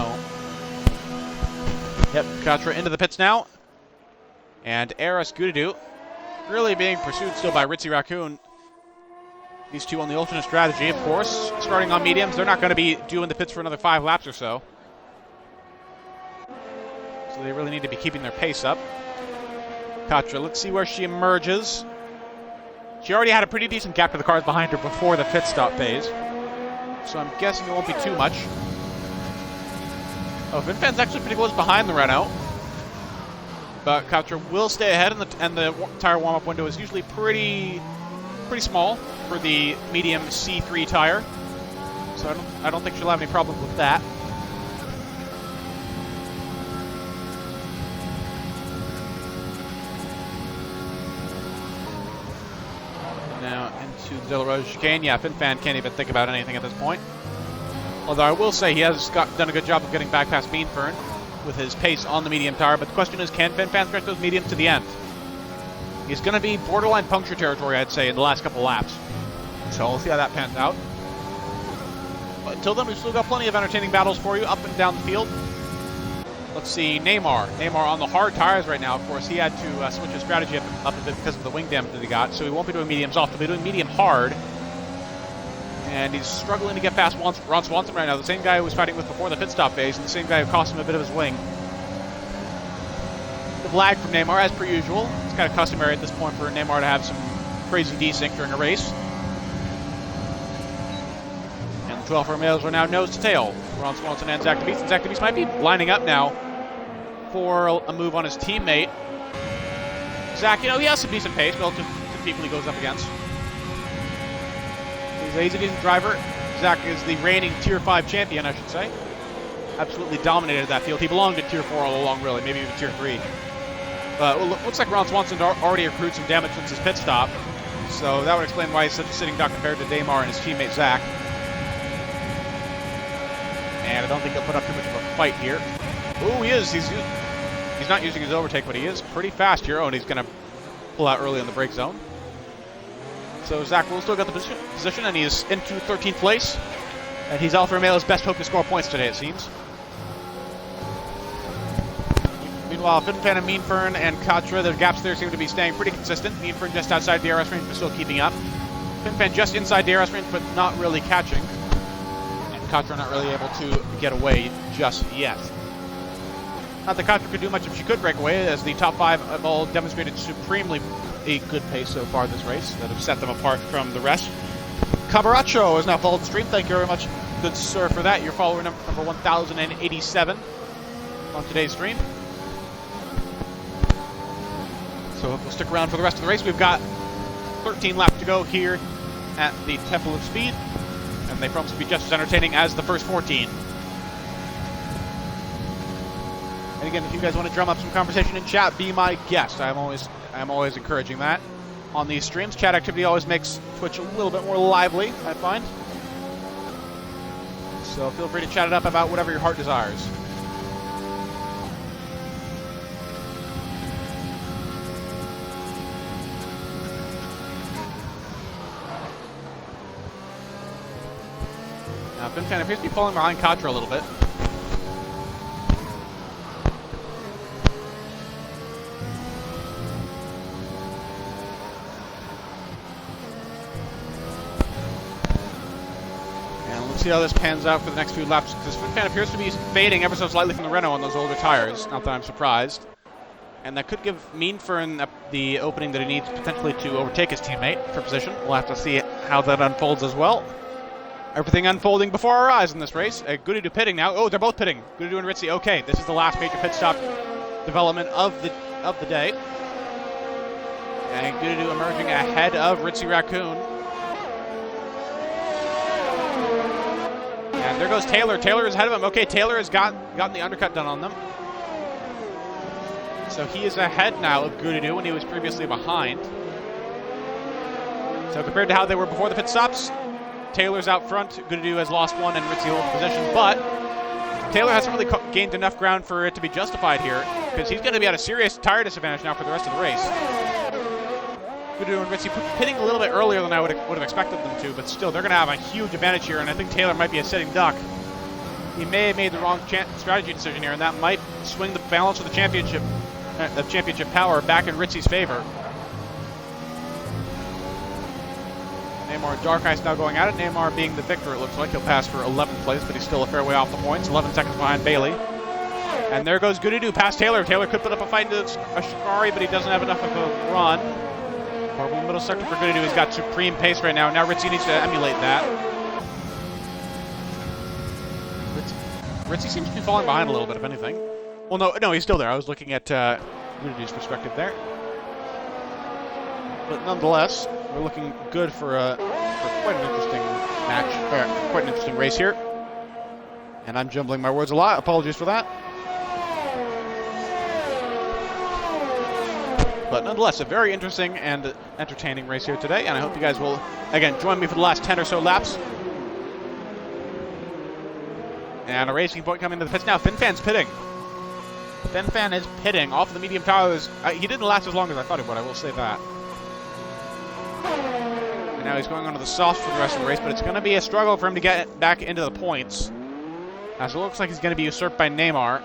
yep, Katra into the pits now. And Eris Gudadu really being pursued still by Ritzy Raccoon. These two on the alternate strategy, of course. Starting on mediums, they're not going to be doing the pits for another 5 laps or so. So they really need to be keeping their pace up. Katra, let's see where she emerges. She already had a pretty decent gap to the cars behind her before the pit stop phase. So I'm guessing it won't be too much. Oh, Vinfan's actually pretty close behind the Renault. But Katra will stay ahead, and the tire warm-up window is usually pretty small for the medium C3 tire. So I don't think she'll have any problem with that. Now into the De La Rosa chicane. Yeah, Finfan can't even think about anything at this point. Although I will say he has done a good job of getting back past Meanfern with his pace on the medium tire. But the question is, can Finfan stretch those mediums to the end? He's going to be borderline puncture territory, I'd say, in the last couple laps. So we'll see how that pans out. But until then, we've still got plenty of entertaining battles for you up and down the field. Let's see, Neymar. Neymar on the hard tires right now. Of course, he had to switch his strategy up a bit because of the wing damage that he got. So he won't be doing mediums off. He'll be doing medium hard. And he's struggling to get past Ron Swanson right now. The same guy who was fighting with before the pit stop phase, and the same guy who cost him a bit of his wing. The lag from Neymar, as per usual. It's kind of customary at this point for Neymar to have some crazy desync during a race. And the 12 Romeos are now nose to tail. Ron Swanson and Zach DeBeast. And Zach DeBeast might be lining up now for a move on his teammate. Zach, he has some decent pace relative to people he goes up against. He's a decent driver. Zach is the reigning Tier 5 champion, I should say. Absolutely dominated that field. He belonged in Tier 4 all along, really, maybe even Tier 3. But well, looks like Ron Swanson already accrued some damage since his pit stop. So that would explain why he's such a sitting duck compared to Neymar and his teammate Zach. And I don't think he'll put up too much of a fight here. Oh, he is. He's not using his overtake, but he is pretty fast here. Oh, and he's going to pull out early in the brake zone. So Zach will still got the position, and he's into 13th place. And he's Alfa Romeo's best hope to score points today, it seems. Meanwhile, Finfan and Meanfern and Katra, the gaps there seem to be staying pretty consistent. Meanfern just outside the DRS range, but still keeping up. Finfan just inside DRS range, but not really catching. And Katra not really able to get away just yet. Not that Katra could do much if she could break away, as the top 5 have all demonstrated supremely a good pace so far this race that have set them apart from the rest. Cabaracho has now followed the stream. Thank you very much, good sir, for that. Your follower number 1087 on today's stream. So we'll stick around for the rest of the race. We've got 13 laps to go here at the Temple of Speed, and they promise to be just as entertaining as the first 14. And again, if you guys want to drum up some conversation in chat, be my guest. I'm always encouraging that on these streams. Chat activity always makes Twitch a little bit more lively, I find. So feel free to chat it up about whatever your heart desires. Now, Finfan appears to be falling behind Katra a little bit. See how this pans out for the next few laps, because Finfan appears to be fading ever so slightly from the Renault on those older tires. Not that I'm surprised. And that could give Meanfern the opening that he needs potentially to overtake his teammate for position. We'll have to see how that unfolds as well. Everything unfolding before our eyes in this race. Gudadu pitting now. Oh, they're both pitting. Gudadu and Ritzy. Okay, this is the last major pit stop development of the day. And Gudadu emerging ahead of Ritzy Raccoon. goes Taylor. Taylor is ahead of him. Okay, Taylor has gotten the undercut done on them. So he is ahead now of Gudadu when he was previously behind. So compared to how they were before the pit stops, Taylor's out front. Gudadu has lost one and Ritzy holds position. But Taylor hasn't really gained enough ground for it to be justified here, because he's going to be at a serious tire disadvantage now for the rest of the race. Gudadu and Ritzy pitting a little bit earlier than I would have expected them to, but still, they're going to have a huge advantage here, and I think Taylor might be a sitting duck. He may have made the wrong strategy decision here, and that might swing the balance of the championship power back in Ritzy's favor. Neymar and Dark Ice now going at it. Neymar being the victor, it looks like. He'll pass for 11th place, but he's still a fair way off the points. 11 seconds behind Bailey. And there goes Gudadu past Taylor. Taylor could put up a fight into a Shikari, but he doesn't have enough of a run. Horrible middle sector for Gudadu. He's got supreme pace right now. Now Ritzy needs to emulate that. Ritzy seems to be falling behind a little bit, if anything. Well, no, he's still there. I was looking at Gudadu's perspective there. But nonetheless, we're looking good for quite an interesting match, quite an interesting race here. And I'm jumbling my words a lot. Apologies for that. But nonetheless, a very interesting and entertaining race here today. And I hope you guys will, again, join me for the last 10 or so laps. And a racing point coming to the pits now. FinFan's pitting. FinFan is pitting off the medium tires. He didn't last as long as I thought he would, I will say that. And now he's going onto the softs for the rest of the race, but it's going to be a struggle for him to get back into the points, as it looks like he's going to be usurped by Neymar.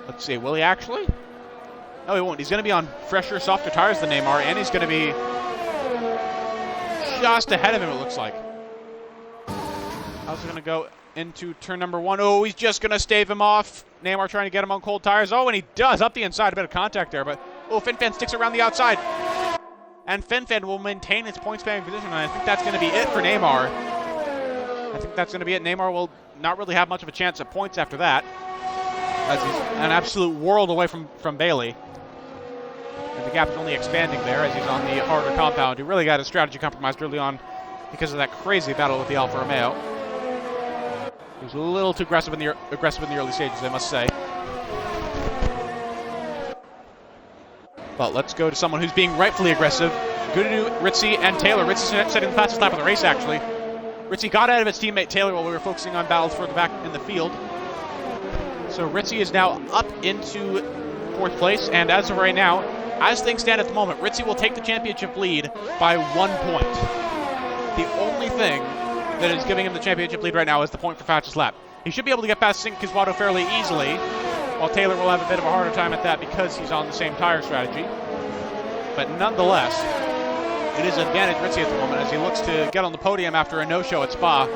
Let's see, will he actually? No, he won't. He's going to be on fresher, softer tires than Neymar, and he's going to be just ahead of him, it looks like. How's it going to go into turn number 1? Oh, he's just going to stave him off. Neymar trying to get him on cold tires. Oh, and he does, up the inside. A bit of contact there, but oh, FinFan sticks around the outside. And FinFan will maintain its point-spanning position, and I think that's going to be it for Neymar. I think that's going to be it. Neymar will not really have much of a chance at points after that, as he's an absolute world away from Bailey. And the gap is only expanding there as he's on the harder compound. He really got his strategy compromised early on because of that crazy battle with the Alfa Romeo. He was a little too aggressive in the early stages, I must say. But let's go to someone who's being rightfully aggressive. Gudadu, Ritzy, and Taylor. Ritzy setting the fastest lap of the race, actually. Ritzy got out of his teammate Taylor while we were focusing on battles further back in the field. So Ritzy is now up into 4th place, and as of right now, as things stand at the moment, Ritzy will take the championship lead by 1 point. The only thing that is giving him the championship lead right now is the point for fastest lap. He should be able to get past Kiswato fairly easily, while Taylor will have a bit of a harder time at that because he's on the same tire strategy. But nonetheless, it is an advantage Ritzy at the moment as he looks to get on the podium after a no-show at Spa.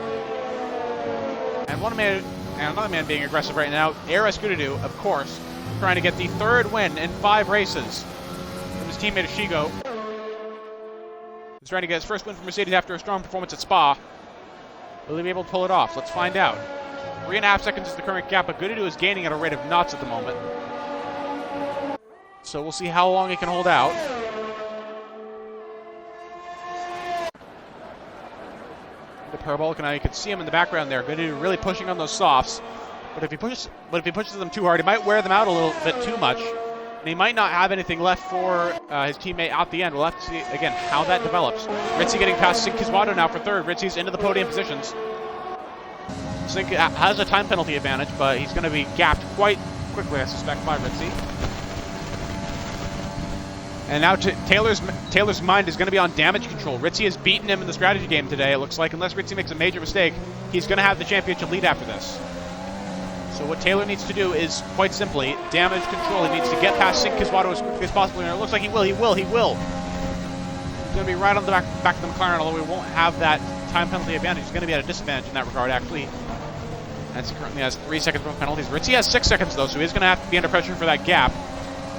And another man being aggressive right now, Aris Gudadu, of course, trying to get the 3rd win in 5 races from his teammate Ashigo. He's trying to get his first win for Mercedes after a strong performance at Spa. Will he be able to pull it off? Let's find out. 3.5 seconds is the current gap, but Gudadu is gaining at a rate of knots at the moment. So we'll see how long he can hold out. The parabolic, now you can see him in the background there. Gudadu really pushing on those softs. But if he pushes them too hard, he might wear them out a little bit too much. And he might not have anything left for his teammate at the end. We'll have to see, again, how that develops. Ritzy getting past Kiswato now for 3rd. Ritzy's into the podium positions. Sink has a time penalty advantage, but he's going to be gapped quite quickly, I suspect, by Ritzy. And now Taylor's mind is going to be on damage control. Ritzy has beaten him in the strategy game today, it looks like. Unless Ritzy makes a major mistake, he's going to have the championship lead after this. So what Taylor needs to do is, quite simply, damage control. He needs to get past Kiswato as quickly as possible, and it looks like he will. He's going to be right on the back of the McLaren, although we won't have that time penalty advantage. He's going to be at a disadvantage in that regard, actually. And he currently has 3 seconds of penalties. Ritzy has 6 seconds, though, so he's going to have to be under pressure for that gap.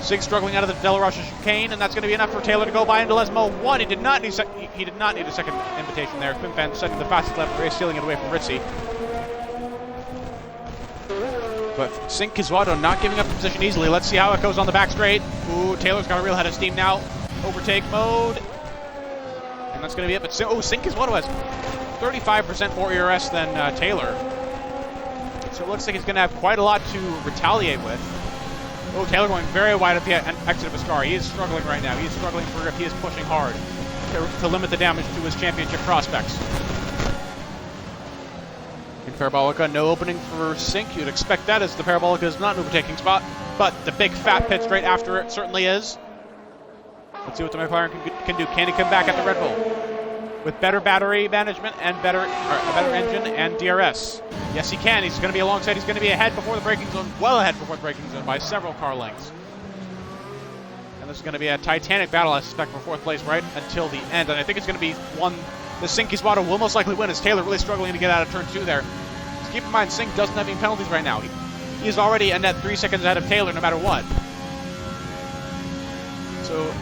Sig struggling out of the Della Rocha chicane, and that's going to be enough for Taylor to go by into Lesmo 1. He did not need a second invitation there. FinFan setting the fastest lap of the race, stealing it away from Ritzy. But Sink Kiswato not giving up the position easily. Let's see how it goes on the back straight. Ooh, Taylor's got a real head of steam now. Overtake mode. And that's going to be it. But Sink Kiswato has 35% more ERS than Taylor. So it looks like he's going to have quite a lot to retaliate with. Oh, Taylor going very wide at the exit of his car. He is struggling right now. He is struggling for grip. He is pushing hard to limit the damage to his championship prospects. In Parabolica, no opening for Sink. You'd expect that as the Parabolica is not an overtaking spot, but the big fat pit straight after it certainly is. Let's see what the McLaren can do. Can he come back at the Red Bull with better battery management and a better engine and DRS? Yes, he can. He's going to be alongside. He's going to be ahead before the braking zone, well ahead before the braking zone by several car lengths. And this is going to be a titanic battle, I suspect, for fourth place right until the end. And I think it's going to be one the Sinky Swato will most likely win, as Taylor really struggling to get out of turn 2 there. Just keep in mind, Sink doesn't have any penalties right now. He's already a net 3 seconds ahead of Taylor no matter what. So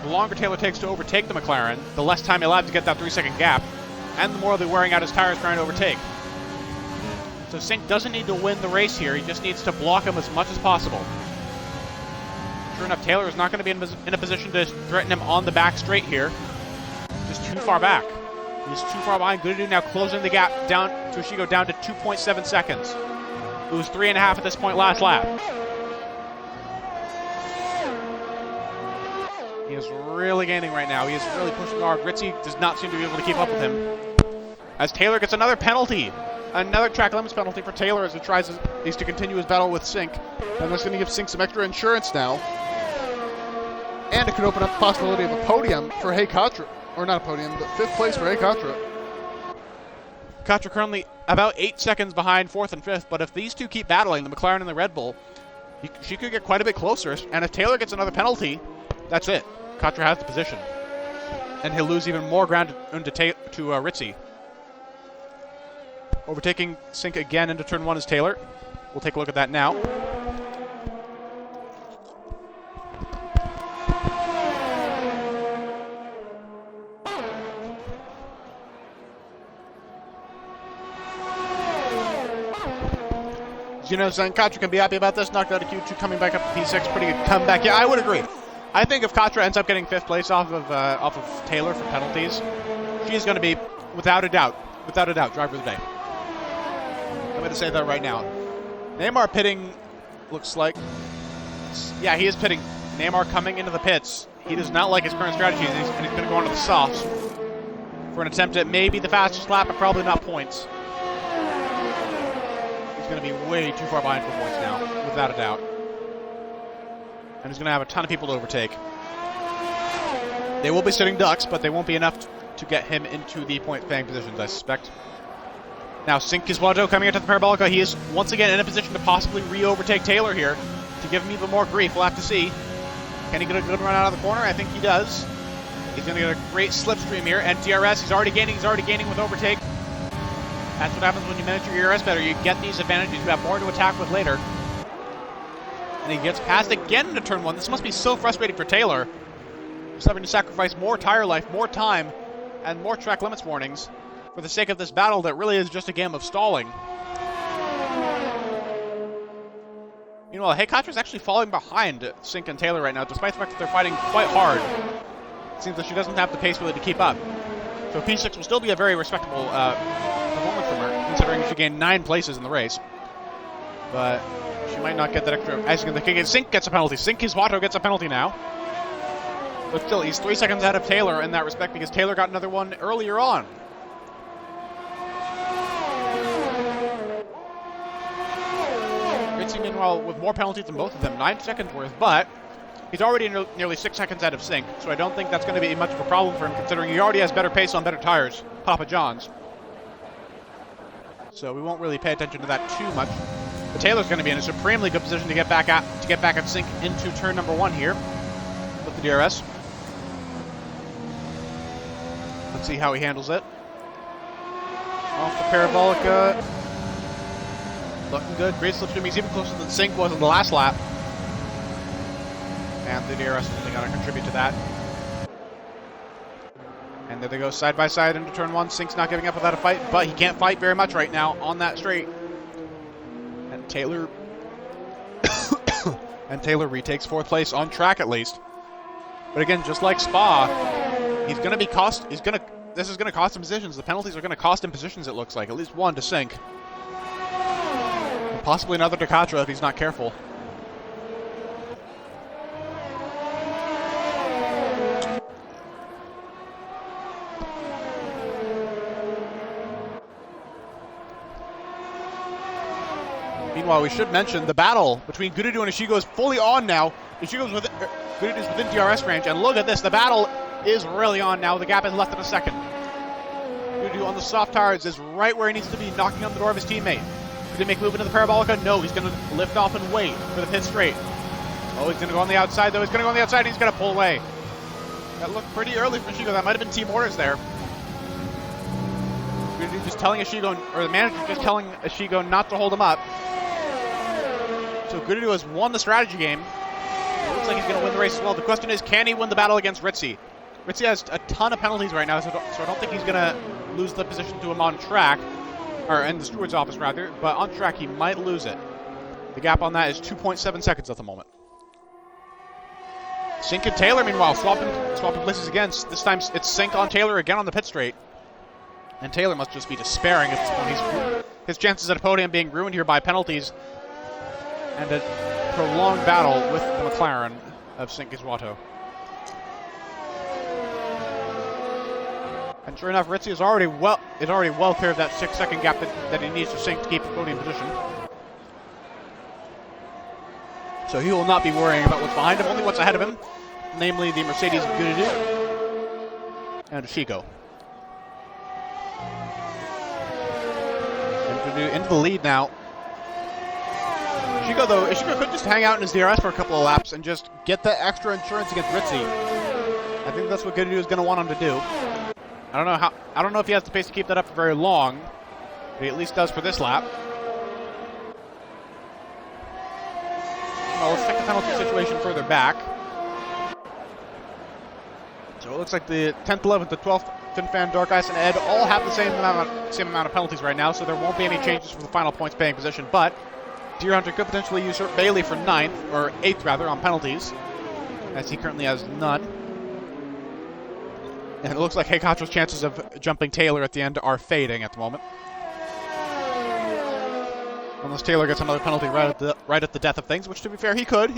the longer Taylor takes to overtake the McLaren, the less time he'll have to get that 3-second gap, and the more they're wearing out his tires trying to overtake. So Sink doesn't need to win the race here, he just needs to block him as much as possible. Sure enough, Taylor is not going to be in a position to threaten him on the back straight here. Just too far back. He's too far behind. Good to do now, closing the gap down to Shigo down to 2.7 seconds. It was 3.5 at this point last lap. He is really gaining right now. He is really pushing hard. Ritzy does not seem to be able to keep up with him. As Taylor gets another penalty. Another track limits penalty for Taylor as he needs to continue his battle with Sink. And that's going to give Sink some extra insurance now. And it could open up the possibility of a podium for Hey Katra. Or not a podium, but 5th place for Hey Katra. Katra currently about 8 seconds behind 4th and 5th, but if these two keep battling, the McLaren and the Red Bull, she could get quite a bit closer. And if Taylor gets another penalty, that's it. Katra has the position. And he'll lose even more ground to Ritzy. Overtaking Sink again into turn 1 is Taylor. We'll take a look at that now. You know, Katra can be happy about this. Knocked out of Q2, coming back up to P6. Pretty good comeback. Yeah, I would agree. I think if Katra ends up getting 5th place off of Taylor for penalties, she's going to be, without a doubt, driver of the day. I'm going to say that right now. Neymar pitting looks like, yeah, he is pitting. Neymar coming into the pits. He does not like his current strategy, and he's going to go onto the softs for an attempt at maybe the fastest lap, but probably not points. Going to be way too far behind for points now, without a doubt. And he's going to have a ton of people to overtake. They will be sitting ducks, but they won't be enough to get him into the point-paying positions, I suspect. Now, Sinkiswato coming into the Parabolica. He is once again in a position to possibly re-overtake Taylor here to give him even more grief. We'll have to see. Can he get a good run out of the corner? I think he does. He's going to get a great slipstream here, and DRS, he's already gaining with overtake. That's what happens when you manage your ERS better. You get these advantages. You have more to attack with later. And he gets passed again into turn 1. This must be so frustrating for Taylor. Just having to sacrifice more tire life, more time, and more track limits warnings for the sake of this battle that really is just a game of stalling. Meanwhile, Hey Katra's actually falling behind Sink and Taylor right now, despite the fact that they're fighting quite hard. It seems that she doesn't have the pace really to keep up. So P6 will still be a very respectable performance from her, considering she gained 9 places in the race. But she might not get that extra. Sink gets a penalty. Sinkiswato gets a penalty now. But still, he's 3 seconds ahead of Taylor in that respect because Taylor got another one earlier on. Ritzy, meanwhile, with more penalties than both of them, 9 seconds worth, but he's already nearly 6 seconds ahead of Sink, so I don't think that's going to be much of a problem for him, considering he already has better pace on better tires, Papa John's. So we won't really pay attention to that too much. But Taylor's going to be in a supremely good position to get back at Sink into turn number 1 here with the DRS. Let's see how he handles it. Off the Parabolica. Looking good. Great slipstream. He's even closer than Sink was in the last lap. And the DRS is only going to contribute to that. And there they go side by side into turn 1. Sink's not giving up without a fight, but he can't fight very much right now on that straight. And Taylor retakes 4th place on track at least. But again, just like Spa, he's going to this is going to cost him positions. The penalties are going to cost him positions, it looks like. At least one to Sink. And possibly another to Katra if he's not careful. Meanwhile, we should mention the battle between Gududu and Ishigo is fully on now. Gududu's within DRS range, and look at this. The battle is really on now. The gap is less than a second. Gududu on the soft tires is right where he needs to be, knocking on the door of his teammate. Could he make a move into the Parabolica? No, he's going to lift off and wait for the pit straight. Oh, he's going to go on the outside, though. He's going to go on the outside, and he's going to pull away. That looked pretty early from Ishigo. That might have been team orders there. Gududu just telling Ishigo, or the manager just telling Ishigo not to hold him up. So Gududu has won the strategy game. It looks like he's going to win the race as well. The question is, can he win the battle against Ritzy? Ritzy has a ton of penalties right now, so I don't think he's going to lose the position to him on track, or in the steward's office rather, but on track he might lose it. The gap on that is 2.7 seconds at the moment. Sink and Taylor, meanwhile, swapping places again. This time it's Sink on Taylor again on the pit straight. And Taylor must just be despairing at this point. His chances at a podium being ruined here by penalties and a prolonged battle with the McLaren of Sink Giswato. And sure enough, Ritzy is already well clear of that 6-second gap that he needs to Sink to keep the podium position. So he will not be worrying about what's behind him, only what's ahead of him, namely the Mercedes Gududu and Ishigo. And Gududu into the lead now. Ishigo could just hang out in his DRS for a couple of laps and just get the extra insurance against Ritzy. I think that's what Gududu is going to want him to do. I don't know if he has the pace to keep that up for very long, but he at least does for this lap. Well, let's check the penalty situation further back. So it looks like the 10th, 11th, the 12th, FinFan, Dark Ice, and Ed all have the same amount of penalties right now, so there won't be any changes for the final points paying position, but Deer Hunter could potentially usurp Bailey for 9th, or 8th rather, on penalties, as he currently has none. And it looks like Heikacho's chances of jumping Taylor at the end are fading at the moment. Unless Taylor gets another penalty right at the death of things, which to be fair, he could.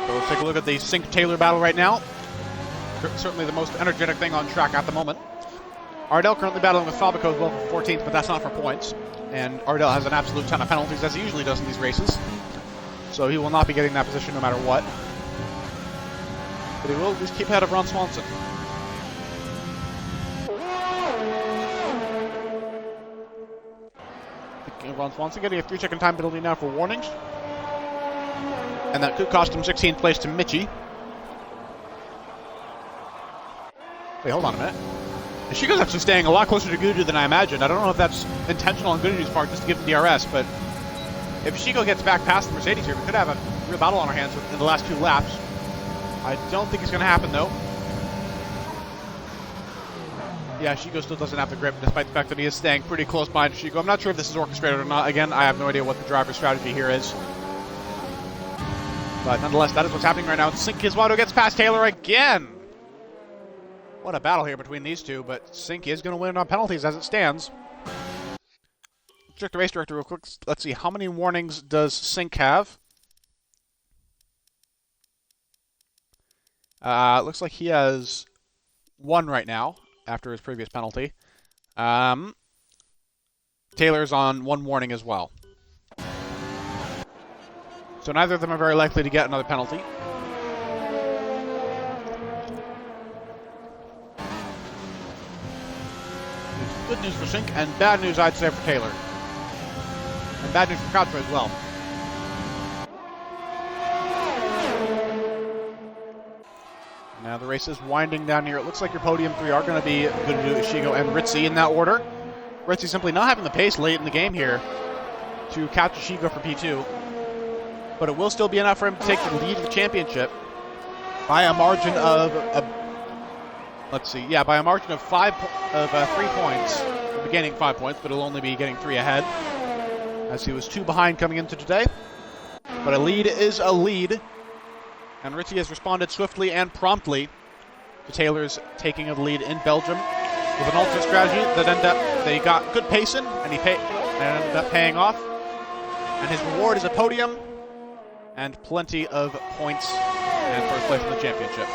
So let's take a look at the Sink-Taylor battle right now. Certainly the most energetic thing on track at the moment. Ardell currently battling with Fabico as well for 14th, but that's not for points. And Ardell has an absolute ton of penalties, as he usually does in these races. So he will not be getting that position no matter what. But he will at least keep ahead of Ron Swanson. Ron Swanson getting a 3-second time penalty now for warnings. And that could cost him 16th place to Michi. Wait, hold on a minute. Ishigo's actually staying a lot closer to Gududu than I imagined. I don't know if that's intentional on Gududu's part just to give him DRS, but if Ishigo gets back past the Mercedes here, we could have a real battle on our hands in the last 2 laps. I don't think it's going to happen, though. Yeah, Ishigo still doesn't have the grip, despite the fact that he is staying pretty close behind Ishigo. I'm not sure if this is orchestrated or not. Again, I have no idea what the driver's strategy here is. But nonetheless, that is what's happening right now. Sink Giswato gets past Taylor again. What a battle here between these two, but Sink is going to win on penalties as it stands. Check the race director real quick. Let's see, how many warnings does Sink have? Looks like he has 1 right now, after his previous penalty. Taylor's on 1 warning as well. So neither of them are very likely to get another penalty. Good news for Sink, and bad news, I'd say, for Taylor. And bad news for Katra as well. Now the race is winding down here. It looks like your podium 3 are going to be Gududu, Ishigo, and Ritzy in that order. Ritzy simply not having the pace late in the game here to catch Ishigo for P2. But it will still be enough for him to take the lead of the championship by a margin of let's see. Yeah, by a margin of 3 points. He'll be gaining 5 points, but he'll only be getting 3 ahead, as he was 2 behind coming into today. But a lead is a lead, and Ritchie has responded swiftly and promptly to Taylor's taking of the lead in Belgium with an alternate strategy that they got good pacing, and he ended up paying off. And his reward is a podium and plenty of points and first place in the championship.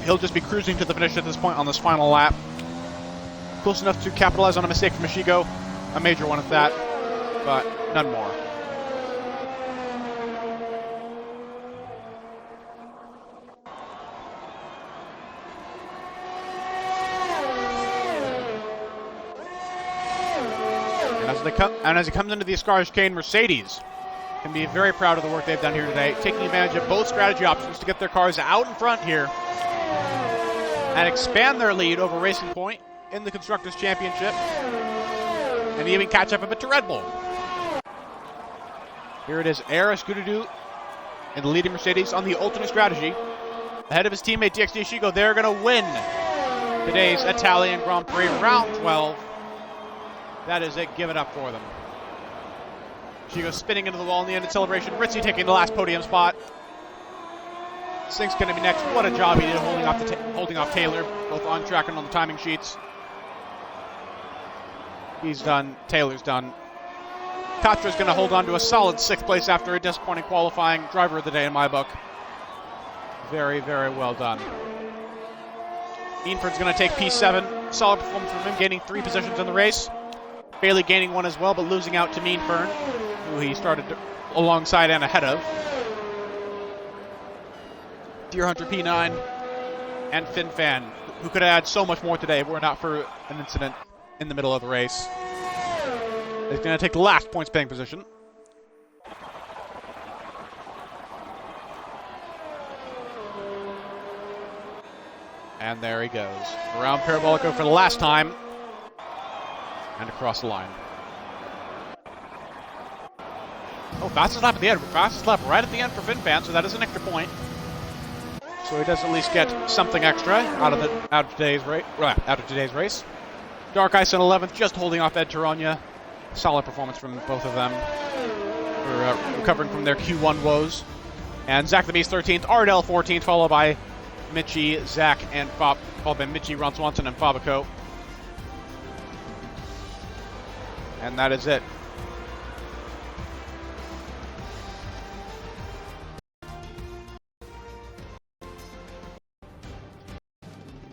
He'll just be cruising to the finish at this point on this final lap. Close enough to capitalize on a mistake from Ishigo, a major one at that, but none more. And as he comes into the Ascari Chicane, Mercedes can be very proud of the work they've done here today, taking advantage of both strategy options to get their cars out in front here and expand their lead over Racing Point in the Constructors' Championship, and even catch up a bit to Red Bull. Here it is, Aris Guddu in the leading Mercedes on the alternate strategy. Ahead of his teammate DXD Ishigo, they're going to win today's Italian Grand Prix round 12. That is it. Give it up for them. Ishigo spinning into the wall in the ended celebration. Ritchie taking the last podium spot. Sink's going to be next. What a job he did holding off Taylor, both on track and on the timing sheets. He's done. Taylor's done. Katra's going to hold on to a solid 6th place after a disappointing qualifying. Driver of the day in my book. Very, very well done. Eanford's going to take P7. Solid performance from him, gaining 3 positions in the race. Bailey gaining 1 as well, but losing out to Meanfern, who he started alongside and ahead of. Deer Hunter P9 and Fin Fan, who could have had so much more today if it were not for an incident in the middle of the race. He's going to take the last points paying position. And there he goes. Around Parabolico for the last time. And across the line. Oh, fastest lap at the end. Fastest lap right at the end for FinFan, so that is an extra point. So he does at least get something extra out of today's race. Dark Ice in 11th, just holding off Ed Taronia. Solid performance from both of them. For recovering from their Q1 woes. And Zach the Beast 13th, Ardell 14th, followed by Mitchie, Zach, and followed by Mitchie, Ron Swanson, and Fabico. And that is it.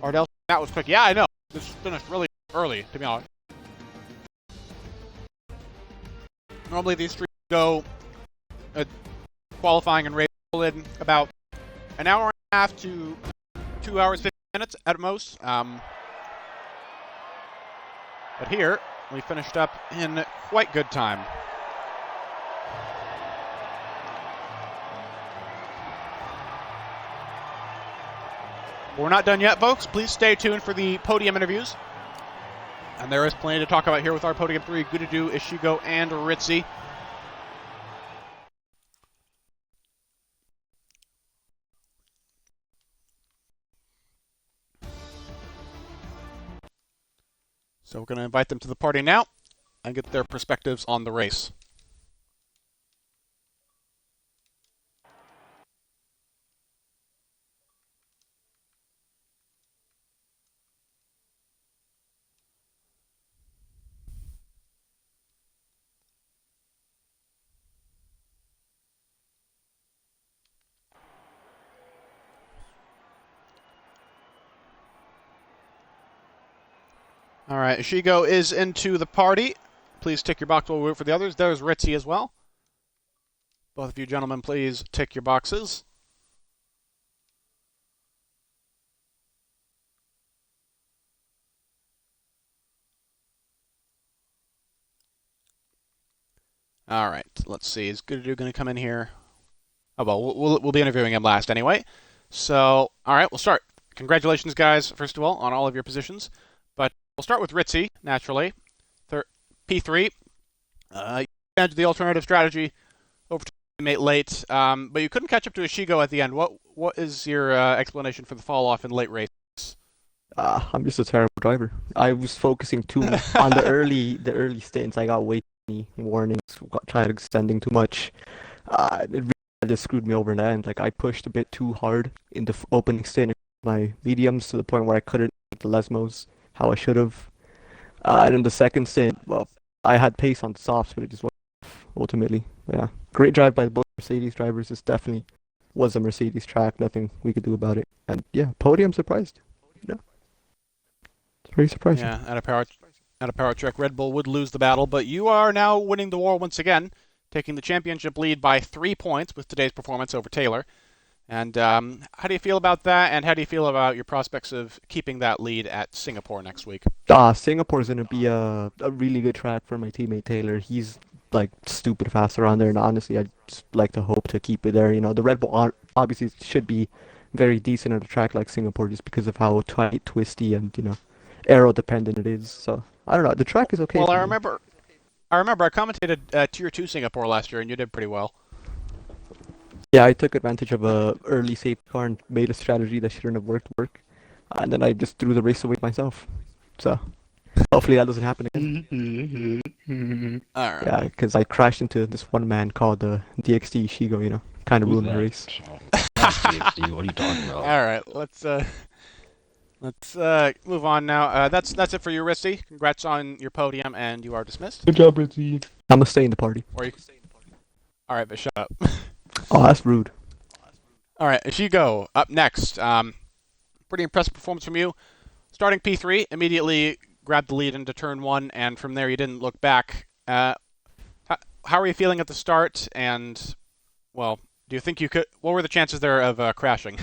Ardell, that was quick. Yeah, I know. This finished really early, to be honest. Normally these 3 go qualifying and race in about an hour and a half to 2 hours, 50 minutes at most. But here, we finished up in quite good time. But we're not done yet, folks. Please stay tuned for the podium interviews. And there is plenty to talk about here with our podium 3, Guddu, Ishigo, and Ritchie. So we're going to invite them to the party now and get their perspectives on the race. All right, Ishigo is into the party. Please tick your box while we wait for the others. There's Ritchie as well. Both of you gentlemen, please tick your boxes. All right, let's see. Is Guddu going to come in here? Oh, well, we'll be interviewing him last anyway. So, all right, we'll start. Congratulations, guys, first of all, on all of your positions. But we'll start with Ritchie, naturally. P3. You managed the alternative strategy over to teammate late, but you couldn't catch up to Ishigo at the end. What what is your explanation for the fall off in late race? I'm just a terrible driver. I was focusing too on the early stints. I got way too many warnings, tried extending too much. It really just screwed me over in the end. Like I pushed a bit too hard in the opening stint, my mediums to the point where I couldn't hit the Lesmos how I should have. And in the second stint, well, I had pace on the softs, but it just wasn't enough ultimately. Yeah, great drive by both Mercedes drivers. This definitely was a Mercedes track. Nothing we could do about it. And yeah, podium surprised. Yeah, it's very surprising. Yeah, at a power track, Red Bull would lose the battle, but you are now winning the war once again, taking the championship lead by 3 points with today's performance over Taylor. And how do you feel about that? And how do you feel about your prospects of keeping that lead at Singapore next week? Singapore's gonna be a really good track for my teammate Taylor. He's like stupid fast around there, and honestly, I just like to hope to keep it there. You know, the Red Bull obviously should be very decent at a track like Singapore just because of how tight, twisty, and aero dependent it is. So I don't know. The track is okay Well, for I me. remember, I commentated Tier 2 Singapore last year, and you did pretty well. Yeah, I took advantage of a early safety car and made a strategy that shouldn't have work, and then I just threw the race away myself. So hopefully that doesn't happen again. All right. Yeah, because I crashed into this one man called DXT Shigo, kind of Who's ruined the that? race. DXD, what are you talking about? All right, let's move on now. That's it for you, Risty. Congrats on your podium, and you are dismissed. Good job, Ritzy. I'm gonna stay in the party. Or you. All right, but shut up. Oh, that's rude. All right, Ishigo up next. Pretty impressive performance from you. Starting P3, immediately grabbed the lead into turn 1, and from there you didn't look back. How are you feeling at the start? And well, do you think you could? What were the chances there of crashing,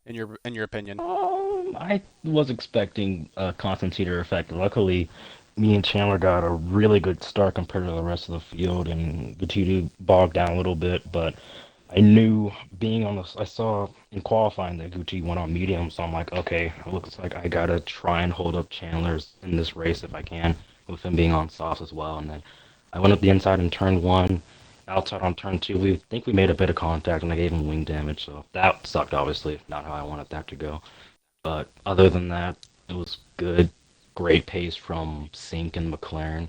in your opinion? I was expecting a constant heater effect. Luckily, me and Chandler got a really good start compared to the rest of the field, and Gatudu bogged down a little bit, but I knew being on I saw in qualifying that Gucci went on medium, so I'm like, okay, it looks like I gotta try and hold up Chandler's in this race if I can, with him being on softs as well. And then I went up the inside in turn 1, outside on turn 2. We think we made a bit of contact, and I gave him wing damage, so that sucked, obviously, not how I wanted that to go. But other than that, it was good, great pace from Sink and McLaren.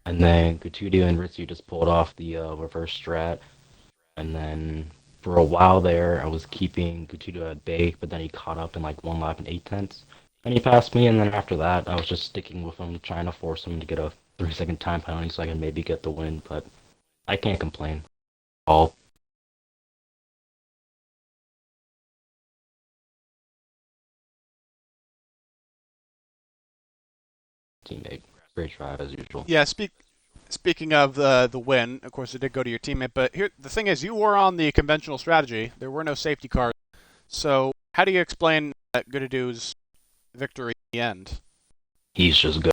And then Gatudu and Ritsu just pulled off the reverse strat. And then for a while there, I was keeping Gatudo at bay, but then he caught up in like 1 lap and 8/10. And he passed me, and then after that, I was just sticking with him, trying to force him to get a 3-second time penalty so I can maybe get the win, but I can't complain. All teammate. Great drive as usual. Yeah, speaking of the win, of course it did go to your teammate, but here the thing is, you were on the conventional strategy. There were no safety cars. So how do you explain Goodadu's victory in the end? He's just good.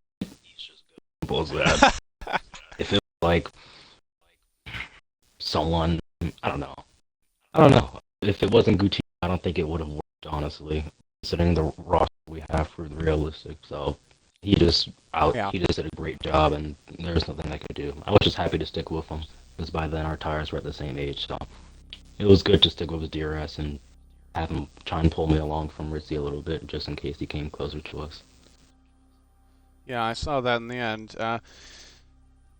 Simple as that. If it was like someone, I don't know. If it wasn't Gucci, I don't think it would have worked, honestly, considering the roster we have for the Realistic. So he just did a great job, and there's nothing I could do. I was just happy to stick with him, because by then our tires were at the same age, so it was good to stick with his DRS and have him try and pull me along from Ritzy a little bit, just in case he came closer to us. Yeah, I saw that in the end.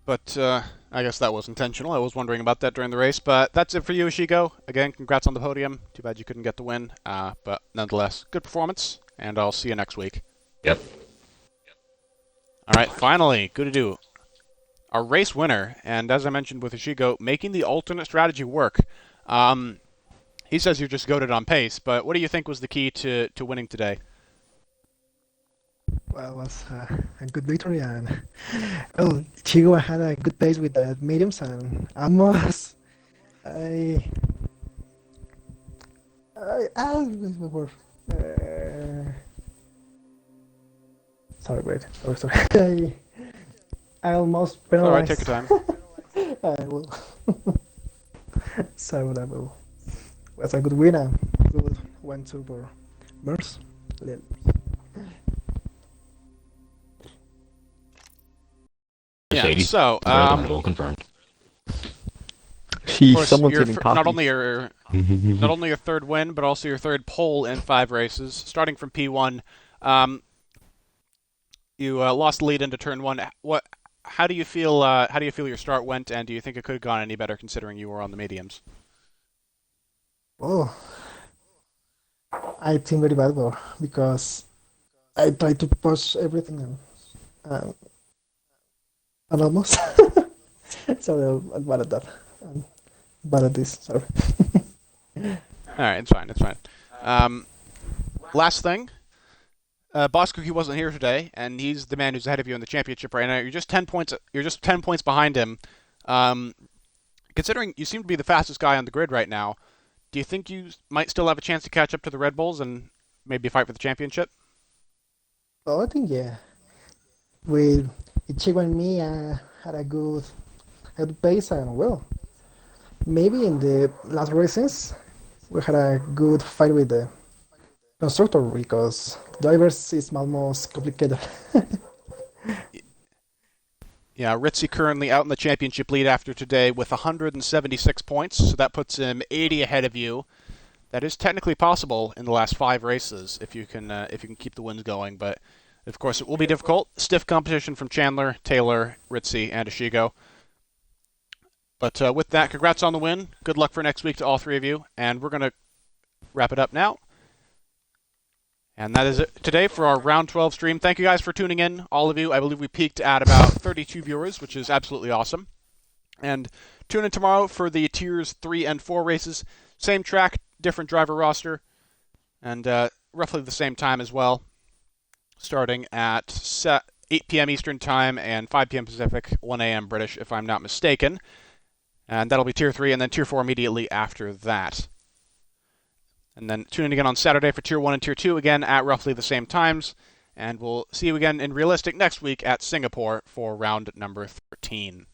But I guess that was intentional. I was wondering about that during the race. But that's it for you, Ishigo. Again, congrats on the podium. Too bad you couldn't get the win. But nonetheless, good performance, and I'll see you next week. Yep. All right, finally, Goodado, our race winner. And as I mentioned with Ishigo, making the alternate strategy work. He says you're just goated on pace, but what do you think was the key to winning today? Well, it was a good victory, and well, Chigo had a good pace with the mediums, and almost before. Sorry, wait. Sorry. I almost All right, penalized. take your time. I will. Sorry, that will. Was a good winner. Good went to for Mers. Yeah, so, confirmed. Sheesh, course, someone's getting cocky. not only your third win, but also your third pole in 5 races. Starting from P1, you lost the lead into turn 1. How do you feel? How do you feel your start went, and do you think it could have gone any better considering you were on the mediums? Oh, I think very bad though because I tried to push everything and almost. So I'm bad at that. I'm bad at this. Sorry. All right, it's fine. It's fine. Last thing, Boss Cookie wasn't here today, and he's the man who's ahead of you in the championship right now. You're just 10 points. You're just 10 points behind him. Considering you seem to be the fastest guy on the grid right now, do you think you might still have a chance to catch up to the Red Bulls and maybe fight for the championship? Oh, I think yeah. With Ichigo and me had a good pace and well, maybe in the last races we had a good fight with the constructor because drivers is almost complicated. Yeah, Ritzy currently out in the championship lead after today with 176 points, so that puts him 80 ahead of you. That is technically possible in the last 5 races if you can keep the wins going, but of course it will be difficult. Stiff competition from Chandler, Taylor, Ritzy, and Ishigo. But with that, congrats on the win. Good luck for next week to all 3 of you, and we're going to wrap it up now. And that is it today for our Round 12 stream. Thank you guys for tuning in, all of you. I believe we peaked at about 32 viewers, which is absolutely awesome. And tune in tomorrow for the Tiers 3 and 4 races. Same track, different driver roster, and roughly the same time as well, starting at 8 p.m. Eastern Time and 5 p.m. Pacific, 1 a.m. British, if I'm not mistaken. And that'll be Tier 3, and then Tier 4 immediately after that. And then tune in again on Saturday for Tier 1 and Tier 2, again at roughly the same times. And we'll see you again in Realistic next week at Singapore for round number 13.